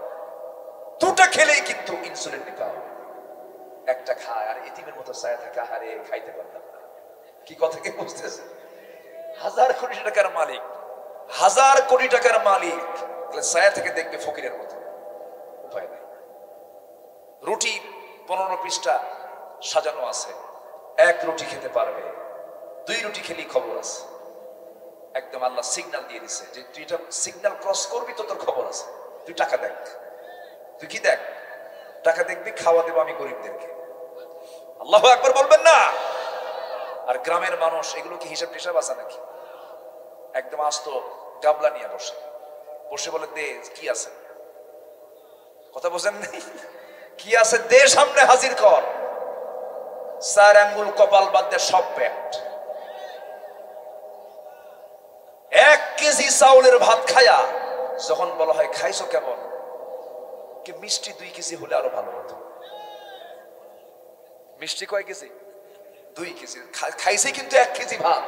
Speaker 1: দুটা খেলেই কিন্তু ইনসুলিন নিতে হবে। একটা খায় আর ইতিমের মতো ছায়া থাকে, আহারে খাইতে পারলাম না। কি কথা কি বুঝতেছে? হাজার কোটি টাকার মালিক, হাজার কোটি টাকার মালিক, ছায়া থেকে দেখবে ফকিরের মতো, উপায় নাই। রুটি 15 পৃষ্ঠা সাজানো আছে, এক রুটি খেতে পারবে, 2 রুটি খেলি খবর আছে। একদম আল্লাহ সিগন্যাল দিয়ে দিছে যে তুই এটা সিগন্যাল ক্রস করবি তো তোর খবর আছে, তুই টাকা দেখ। তুই কি দেখ? টাকা দেখবি, খাওয়া দেবো আমি গরিবদেরকে। আল্লাহু আকবার বলবেন না? আর গ্রামের মানুষ এগুলো কি হিসাব টিসাব আছে নাকি? একদম আস্ত গাবলা নিয়ে বসে বসে বলে দে কি আছে, কথা বোঝেন নাই? কি আছে দে, সামনে হাজির কর। 4 আঙ্গুল কপাল বাদ দে সব পেট। 1 কেজি চাউলের ভাত খায়া যখন বলা হয় খাইছো কেমন, কি মিষ্টি 2 কেজি হলে আরো ভালো হতো। মিষ্টি কয় কেজি? 2 কেজি। খাইছে কিন্তু 1 কেজি ভাত,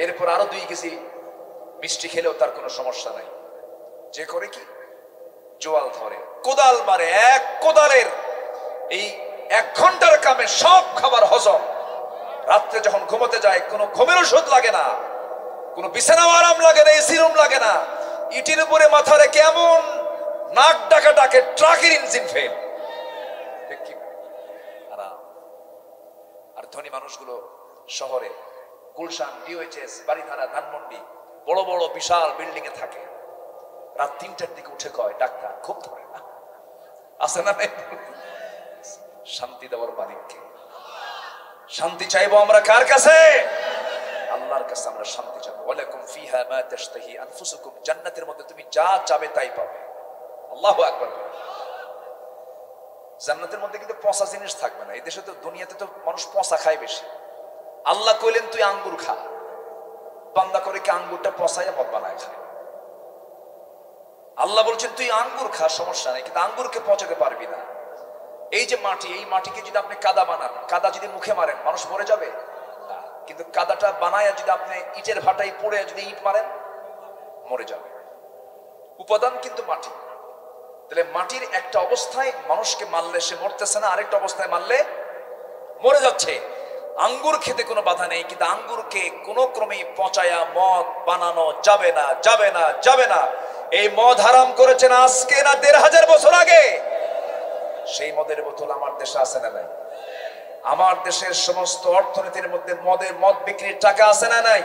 Speaker 1: এরপর আরো 2 কেজি মিষ্টি খেলেও তার কোনো সমস্যা নাই। যে করে কি জোয়াল ধরে, কোদাল মারে, এক কোদালের এই 1 ঘন্টার কামে সব খাবার হজম। রাত্রে যখন ঘুমোতে যায় কোনো ঘুমের ওষুধ লাগে না, কোনো বিছানাও আরাম লাগে না, এসি রুম লাগে না, ইটির উপরে মাথা রেখে এমন নাক ডাকা ডাকে ট্রাকের ইঞ্জিন ফেল। আরাম। আর ধনী মানুষগুলো শহরে গুলশান, ডিওএইচএস, বাড়িধারা, ধানমন্ডি বড় বড় বিশাল বিল্ডিং এ থাকে। রাত 3টার দিকে উঠে কয় ডাক্তার খুব ধরে না, আছে না? শান্তি দেওয়ার মালিককে। শান্তি চাইবো আমরা কার কাছে? আল্লাহর কাছে আমরা শান্তি চাইবো। ওয়ালাকুম ফিহা মা তাশতাহি আনফুসুকুম, জান্নাতের মধ্যে তুমি যা চাবে তাই পাবে। আল্লাহু আকবার। জান্নাতের মধ্যে কিন্তু পচা জিনিস থাকবে না। এই দেশে তো, দুনিয়াতে তো মানুষ পচা খায় বেশি। আল্লাহ কইলেন তুই আঙ্গুর খা, বান্দা করে কি আঙ্গুরটা পচাইয়া মদ বানায় খায়। আল্লাহ বলছেন তুই আঙ্গুর খা, সমস্যা নেই, কিন্তু আঙ্গুরকে পচাতে পারবি না। এই যে মাটি, এই মাটিকে যদি আপনি কাদা বানান, কাদা যদি মুখে মারেন মানুষ মরে যাবে, কিন্তু কাদাটা বানায় যদি আপনি ইটের ভাটায় পড়ে যদি ইট মারেন মরে যাবে। উপাদান কিন্তু মাটি। তাহলে মাটির একটা অবস্থায় মানুষকে মারলে সে মরতেছে না, আরেকটা অবস্থায় মারলে মরে যাচ্ছে। আঙ্গুর খেতে কোনো বাধা নেই, কিন্তু আঙ্গুরকে কোনো ক্রমেই পচায়া মদ বানানো যাবে না, যাবে না, যাবে না। এই মদ হারাম করেছেন আজকে না ১৫০০ বছর আগে? সেই মদের বোতল আমার দেশে আছে না নাই? আমার দেশের সমস্ত অর্থনীতির মধ্যে মদ বিক্রির টাকা আছে না নাই?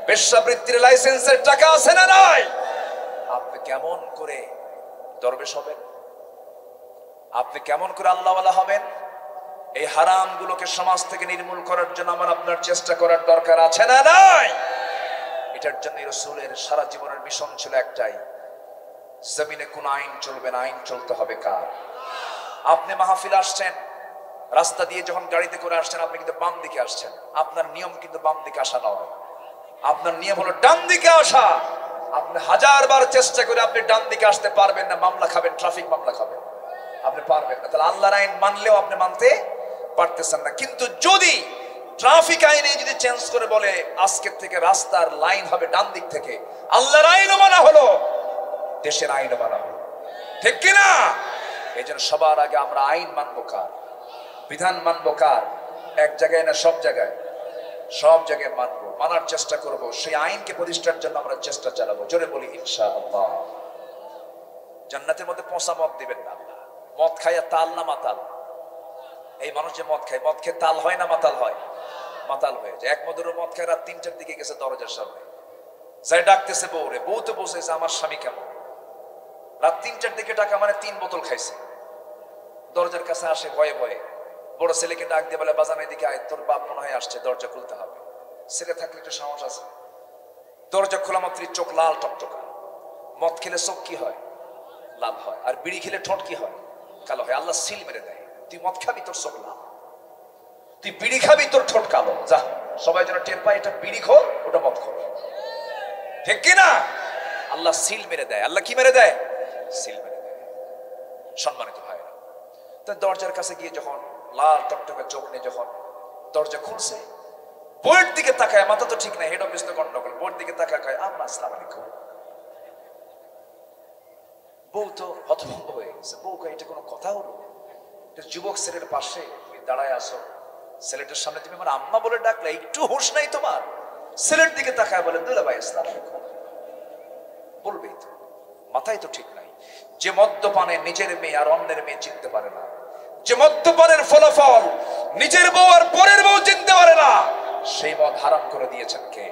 Speaker 1: বেশ্যাবৃত্তির লাইসেন্সের টাকা আছে না নাই? আপনি কেমন করে দরবেশ হবেন? আপনি কেমন করে আল্লাহওয়ালা হবেন? এই হারাম গুলোকে সমাজ থেকে নির্মূল করার জন্য আমার আপনার চেষ্টা করার দরকার আছে না নাই? এটার জন্য রাসূলের সারা জীবনের মিশন ছিল একটাই, জমিনে কোন আইন চলবে না, আইন চলতে হবে কার? আপনি মাহফিল আসছেন, রাস্তা দিয়ে যখন গাড়িতে করে আসছেন আপনি কিন্তু বাম দিকে আসছেন, আপনার নিয়ম কিন্তু বাম দিকে আসা নয়, আপনার নিয়ম হলো ডান দিকে আসা। আপনি 1000 বার চেষ্টা করে আপনি ডান দিকে আসতে পারবেন না, মামলা খাবেন, ট্রাফিক মামলা খাবেন, আপনি পারবেন না। তাহলে আল্লাহর আইন মানলেও আপনি মানতে পারতেছেন না। কিন্তু যদি ট্রাফিক আইনে যদি চেঞ্জ করে বলে আজকের থেকে রাস্তার লাইন হবে ডান দিক থেকে, আল্লাহর আইনও মানা হলো, দেশের আইনও মানা হলো, ঠিক কিনা? এই জন্য সবার আগে আমরা আইন মানবো কার? বিধান মানবো কার? এক জায়গায় না সব জায়গায়? সব জায়গায় মানবো, মানার চেষ্টা করব, সেই আইনকে প্রতিষ্ঠার জন্য আমরা চেষ্টা চালাবো। জোরে বলি ইনশাআল্লাহ। জান্নাতের মধ্যে পচা মদ দিবেন না আল্লাহ। মদ খাইয়া তাল না মাতাল? এই মানুষ যে মদ খায়, মদ খেয়ে তাল হয় না মাতাল হয়? মাতাল হয়ে যায়। এক মধুর মদ খায় রাত ৩টার দিকে গেছে দরজার সামনে, যাই ডাকতেছে বউরে, বউ তো বসেছে আমার স্বামী কেমন, রাত ৩টার দিকে টাকা মানে ৩ বোতল খাইছে। দরজার কাছে আসে ভয়ে ভয়ে, বড় ছেলেকে ডাক দিয়ে বলে বাজানের দিকে আয়, তোর বাপ মনে হয় আসছে, দরজা খুলতে হবে। ছেলে থাকলে একটু সাহস আছে। দরজা খোলা মাত্রই চোখ লাল টকটকা। মদ খেলে চোখ কি হয়? লাল হয়। আর বিড়ি খেলে ঠোঁট কি হয়? কালো হয়। আল্লাহ সিল মেরে দেয়, তুই মদ খাবি তোর চোখ লাল, তুই বিড়ি খাবি তোর ঠোঁট কালো, যা সবাই যেন টের পায় এটা বিড়ি খোর, ওটা মদ খোর, ঠিক কিনা? আল্লাহ সিল মেরে দেয়। আল্লাহ কি মেরে দেয়? সিল মেরে দেয়। সম্মানিত ভাইরা, তো দরজার কাছে গিয়ে যখন লাল টকটকে চোখ নিয়ে যখন দরজা খুলছে, বইয়ের দিকে তাকায়, মাথা তো ঠিক নাই, হেড অফিস তো গন্ডগোল, বইয়ের দিকে তাকায় কয় আম্মা আসসালামু আলাইকুম। বউ তো হতভম্ব হয়ে গেছে। বউ কয় এটা কোনো কথা হলো? এটা যুবক ছেলের পাশে তুমি দাঁড়ায় আসো, ছেলেটার সামনে তুমি আমার আম্মা বলে ডাকলে, একটু হুঁশ নাই তোমার? ছেলের দিকে তাকায় বলে দুলাভাই আসসালামু আলাইকুম। বলবেই তো, মাথায় তো ঠিক নাই। যে মদ্যপানে নিজের মেয়ে আর অন্যের মেয়ে চিনতে পারে না, যে মদ্যপানের ফলাফল নিজের বউ আর পরের বউ চিনতে পারে না, সেই মদ হারাম করে দিয়েছেন কে?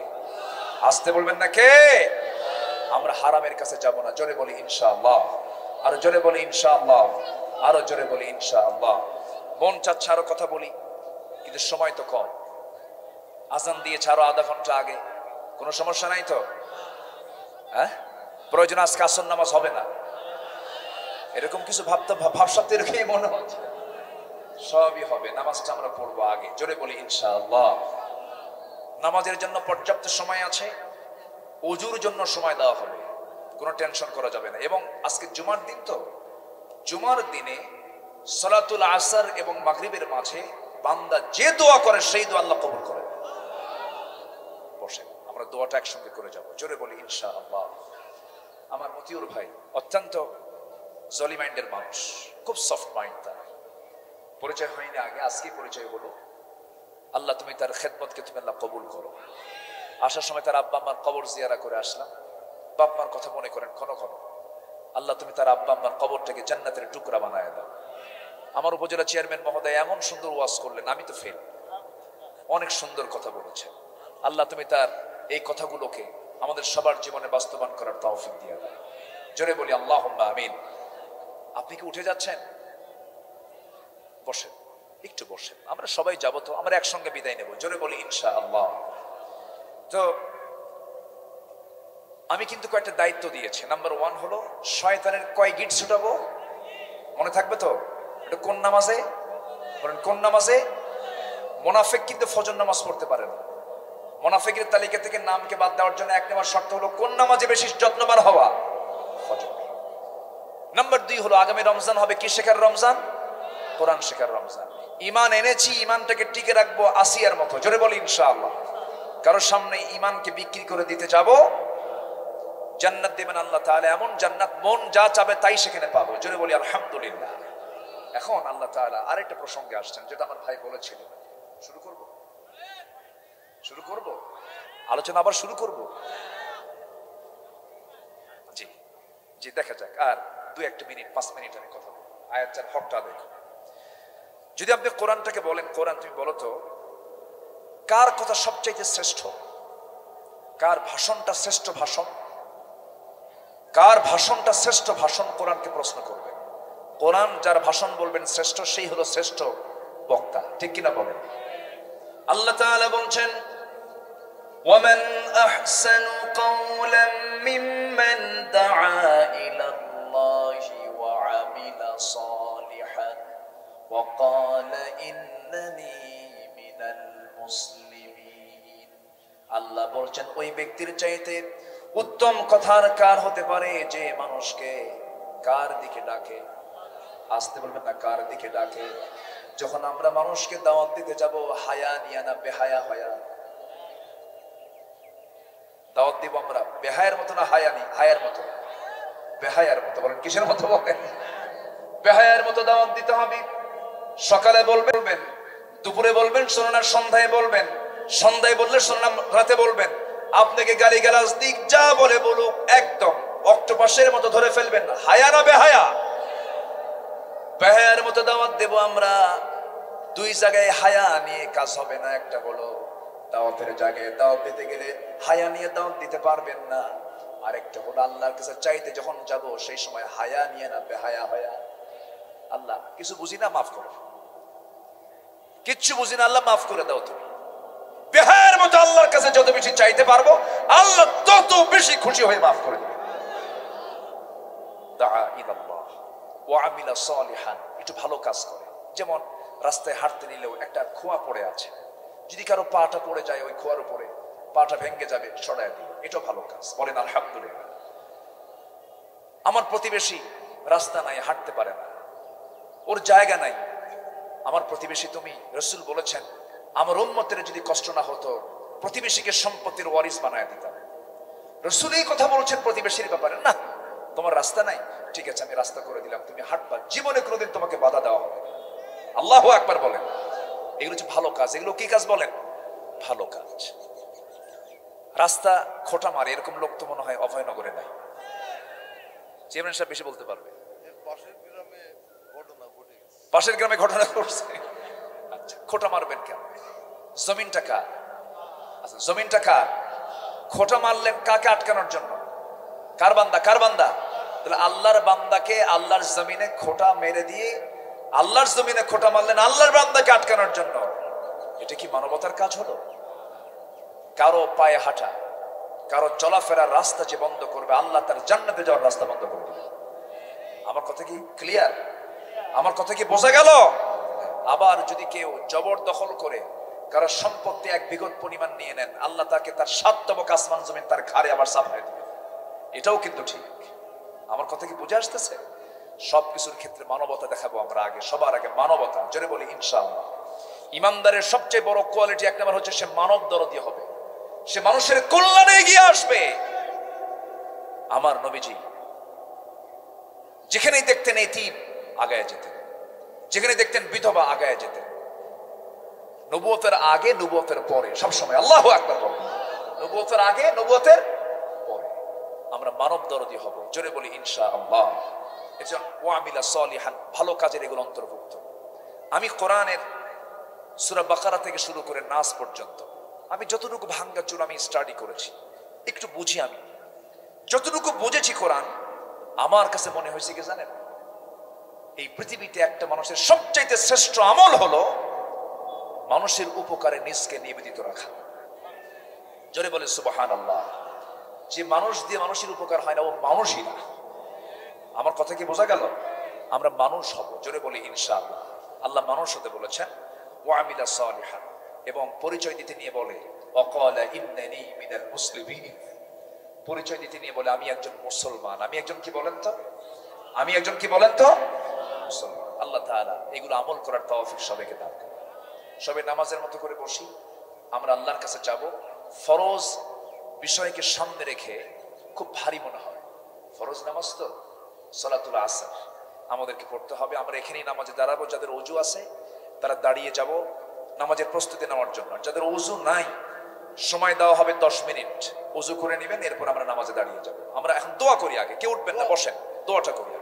Speaker 1: আসতে বলবেন না কে? আমরা হারামের কাছে যাব না। জোরে বলি ইনশাআল্লাহ। আরো জোরে বলি ইনশাআল্লাহ। আরো জোরে বলি ইনশাআল্লাহ। মন চাচ্ছে আরো কথা বলি, কিন্তু সময় তো কম। আজান দিয়েছে আরো আধা ঘন্টা আগে, কোনো সমস্যা নাই তো? হ্যাঁ, প্রয়োজন আজকে আসর নামাজ হবে না এরকম কিছু ভাবসাব এরকমই মনে হচ্ছে। সবই হবে, নামাজটা আমরা পড়বো আগে। জোরে বলি ইনশাআল্লাহ। নামাজের জন্য পর্যাপ্ত সময় আছে, ওযুর জন্য সময় দেওয়া হবে, কোনো টেনশন করা যাবে না। এবং আজকে জুমার দিন, তো জুমার দিনে সালাতুল আসর এবং মাগরিবের মাঝে বান্দা যে দোয়া করে সেই দোয়া আল্লাহ কবুল করে। বসে আমরা দোয়াটা একসঙ্গে করে যাব। জোরে বলি ইনশাআল্লাহ। আমার মতিউর ভাই অত্যন্ত জলি মাইন্ডের মানুষ, খুব সফট মাইন্ড তার। পরিচয় হয়নি আগে, আজকে পরিচয় হলো। আল্লাহ তুমি তার খেদমতকে তুমি আল্লাহ কবুল করো। আসার সময় তার আব্বা আম্মার কবর জিয়ারা করে আসলাম। বাপ মার কথা মনে করেন ক্ষণ ক্ষণ। আল্লাহ তুমি তার আব্বা আম্মার কবরটাকে জান্নাতের টুকরা বানায় দাও। আমার উপজেলা চেয়ারম্যান মহোদয় এমন সুন্দর ওয়াজ করলেন, আমি তো ফেল, অনেক সুন্দর কথা বলেছেন। আল্লাহ তুমি তার এই কথাগুলোকে আমাদের সবার জীবনে বাস্তবায়ন করার তৌফিক দিয়ে দাও। জোরে বলি আল্লাহুম্মা আমিন। আপনি কি উঠে যাচ্ছেন? বসেন, একটু বসেন, আমরা সবাই যাবো, তো আমরা একসঙ্গে বিদায় নেব। জোরে বলি ইনশাআল্লাহ। তো আমি কিন্তু কয়েকটা দায়িত্ব দিয়েছি। নাম্বার 1 হলো শয়তানের কয় গিট ছুটাবো, মনে থাকবে তো? এটা কোন নামাজে? বলেন কোন নামাজে? মুনাফিক কিন্তু ফজর নামাজ পড়তে পারে না। মুনাফিকের তালিকা থেকে নামকে বাদ দেওয়ার জন্য 1 নম্বর শর্ত হলো কোন নামাজে বেশি যত্নবান হওয়া? ফজর। নাম্বার 2 হলো আগামী রমজান হবে কি শেখার রমজান? কোরআন শেখার রমজান। ঈমান এনেছি, ঈমানটাকে টিকে রাখবো আসিয়ার মতো। জোরে বলি ইনশাআল্লাহ। কারোর সামনে ঈমানকে বিক্রি করে দিতে যাব? জান্নাত দেবেন আল্লাহ তাআলা, এমন জান্নাত মন যা চাবে তাই সেখানে পাবো। জোরে বলি আলহামদুলিল্লাহ। এখন আল্লাহ তাআলা আরেকটা প্রসঙ্গে আসছেন, যেটা আমার ভাই বলেছিল। শুরু করব? শুরু করব, আলোচনা আবার শুরু করব। জি জি, দেখা যাক আর 2-1 মিনিট 5 মিনিট আমি কথা বলবো। আয়াত চার হকটা দেখো। যদি আপনি কোরআনটাকে বলেন, কোরআন তুমি বলো তো কার কথা সবচাইতে শ্রেষ্ঠ, কার ভাষণটা শ্রেষ্ঠ ভাষণ, কার ভাষণটা শ্রেষ্ঠ ভাষণ, কোরআনকে প্রশ্ন করবে। কোরআন যার ভাষণ বলবেন শ্রেষ্ঠ, সেই হলো শ্রেষ্ঠ বক্তা, ঠিক কিনা বলেন? আল্লাহ তাআলা বলছেন ওয়ামান আহসানু কাওলাম মিম্মান দাআ ইলাল্লাহি ওয়া আমিলা সালিহান ওয়া ক্বালা ইন্নানি মিনাল মুসলিমিন। আল্লাহ বলছেন ওই ব্যক্তির চাইতে উত্তম কথার কার হতে পারে যে মানুষকে কার দিকে ডাকে, আসতে বলবেন না, কার দিকে ডাকে। যখন আমরা মানুষকে দাওয়াত দিতে যাব, হায়া নিয়া না বেহায়া হয়া দাওয়াত দিব আমরা? বেহায়ের মতো না হায়া নি? হায়ার মতো, বেহায়ার মতো। বলেন কিসের মতো? বলেন বেহায়ার মতো দাওয়াত দিতে হবে। সকালে বলবেন, দুপুরে বলবেন, শোনার সন্ধ্যায় বলবেন, সন্ধ্যায় বললে শোনার রাতে বলবেন। আপনাকে গালিগালাজ দিক যা বলে বলুক, একদম অক্টোপাসের মতো ধরে ফেলবেন না। হায়া না বেহায়া? বেহায়ার মতো দাওয়াত দেব আমরা। দুই জায়গায় হায়া নিয়ে কাজ হবে না। একটা হলো দাওয়াতের জায়গায় দাওয়াত দিতে গেলে হায়া নিয়ে দাওয়াত দিতে পারবেন না। আরেকটা হলো আল্লাহর কাছে চাইতে যখন যাব, সেই সময় হায়া নিয়ে না বেহায়া হয়া। আল্লাহ কিছু বুঝি না, মাফ করো। কিচ্ছু বুঝি না, আল্লাহ মাফ করে দাও তুমি। বেহায়ার মতো আল্লাহর কাছে যত বেশি চাইতে পারবো, আল্লাহ তত বেশি খুশি হয়ে মাফ করে দেবে। দাআ ইলাল্লাহ ওয়া আমিলা সালিহান, একটু ভালো কাজ করে। যেমন রাস্তায় হাঁটতে নিলেও একটা খোয়া পড়ে আছে, যদি কারো পাটা পড়ে যায় ওই খোয়ার উপরে, পাটা ভেঙে যাবে, সরায় দিই, এটা ভালো কাজ। বলেন আলহামদুলিল্লাহ। আমার প্রতিবেশী রাস্তা নাই, হাঁটতে পারে না, ওর জায়গা নাই। আমার প্রতিবেশী, তুমি রাসূল বলেছেন আমার উম্মতের যদি কষ্ট না হতো প্রতিবেশীকে সম্পত্তির ওয়ারিস বানায় দিতাম। রাসূল এই কথা বলেছেন প্রতিবেশীর ব্যাপারে। না, তোমার রাস্তা নাই, ঠিক আছে আমি রাস্তা করে দিলাম, তুমি হাঁটবা, জীবনে কোনোদিন তোমাকে বাধা দেওয়া হবে। আল্লাহু আকবার বলেন। এগুলো হচ্ছে ভালো কাজ। এগুলো কি কাজ বলেন? ভালো কাজ। রাস্তা খোটা মারে এরকম লোক তো মনে হয় অভয়নগরে নাই। চেয়ারম্যান সাহেব বেশি বলতে পারবে। পাশের গ্রামে ঘটনা ঘটছে। আচ্ছা, খোটা মারবেন কেন? জমিনটা কার? আচ্ছা, জমিনটা কার? খোটা মারলেন কাকে আটকানোর জন্য? কার বান্দা? কার বান্দা? তাহলে আল্লাহর বান্দাকে আল্লাহর জমিনে খোটা মেরে দিয়ে আল্লাহর জমিনে খোটা মারলেন আল্লাহর বান্দাকে আটকানোর জন্য। এটা কি মানবতার কাজ হলো? কারো পায়ে হাঁটা, কারো চলাফেরার রাস্তা যে বন্ধ করবে, আল্লাহ তার জান্নাতে যাওয়ার রাস্তা বন্ধ করে দেবে। আমার কথা কি ক্লিয়ার? আমার কথা কি বোঝা গেল? আবার যদি কেউ জবরদখল করে কারো সম্পত্তি 1 বিঘত পরিমাণ নিয়ে নেন, আল্লাহ তাকে তার 7 তবক আসমান জমিন তার ঘাড়ে আবার চাপায় দিবে। এটাও কিন্তু ঠিক। আমার কথা কি বুঝে আসতেছে? সবকিছুর ক্ষেত্রে মানবতা দেখাবো আমরা আগে, সবার আগে মানবতা। জোরে বলি ইনশাআল্লাহ। ইমানদারের সবচেয়ে বড় কোয়ালিটি 1 নম্বর হচ্ছে সে মানব দরদী হবে, সে মানুষের কল্যাণে এগিয়ে আসবে। আমার নবীজি যেখানেই দেখতেন এতিম আগায় যেতেন, যেখানে দেখতেন বিধবা আগায় যেতেন। নবুয়তের আগে নবুয়তের পরে সবসময় আল্লাহু আকবার বলেন। নবুয়তের আগে নবুয়তের পরে আমরা মানব দরদী হব। জোরে বলি ইনশাআল্লাহ। এজন্য ওয়ামিলা সালিহান, ভালো কাজের এগুলো অন্তর্ভুক্ত। আমি কোরআনের সূরা বাকারা থেকে শুরু করে নাস পর্যন্ত আমি যতটুকু ভাঙ্গাচুর আমি স্টাডি করেছি, একটু বুঝি। আমি যতটুকু বুঝেছি কোরআন, আমার কাছে মনে হয়েছে কি জানেন, এই পৃথিবীতে একটা মানুষের সবচাইতে শ্রেষ্ঠ আমল হলো মানুষের উপকারে নিজকে নিবেদিত রাখা। জোরে বলে সুবহানাল্লাহ। যে মানুষ দিয়ে মানুষের উপকার হয় না, ও মানুষই না। আমার কথা কি বোঝা গেল? আমরা মানুষ হব। জোরে বলি ইনশাআল্লাহ। আল্লাহ মানুষ হতে বলেছেন। ওয়ামিলা সালিহান, এবং পরিচয় দিতে নিয়ে বলে ওয়াকালা ইন্নানি মিনাল মুসলিমিন। পরিচয় দিতে নিয়ে বলে আমি একজন মুসলমান। আমি একজন কি বলেন তো? আমি একজন কি বলেন তো? মুসলমান। আল্লাহ তাআলা এগুলো আমল করার তৌফিক সবাইকে দান করুন। সবাই নামাজের মতো করে বসি, আমরা আল্লাহর কাছে যাব। ফরজ বিষয়কে সামনে রেখে খুব ভারী মনে হয়। ফরজ নামাজ তো সালাতুল আসর আমাদেরকে পড়তে হবে। আমরা এখানেই নামাজে দাঁড়াবো। যাদের ওযু আছে তারা দাঁড়িয়ে যাব নামাজের প্রস্তুতি নেওয়ার জন্য। যাদের ওযু নাই সময় দেওয়া হবে 10 মিনিট, ওযু করে নেবেন, এরপর আমরা নামাজে দাঁড়িয়ে যাব। আমরা এখন দোয়া করি, আগে কেউ উঠবেন না, বসেন, দোয়াটা করি আগে।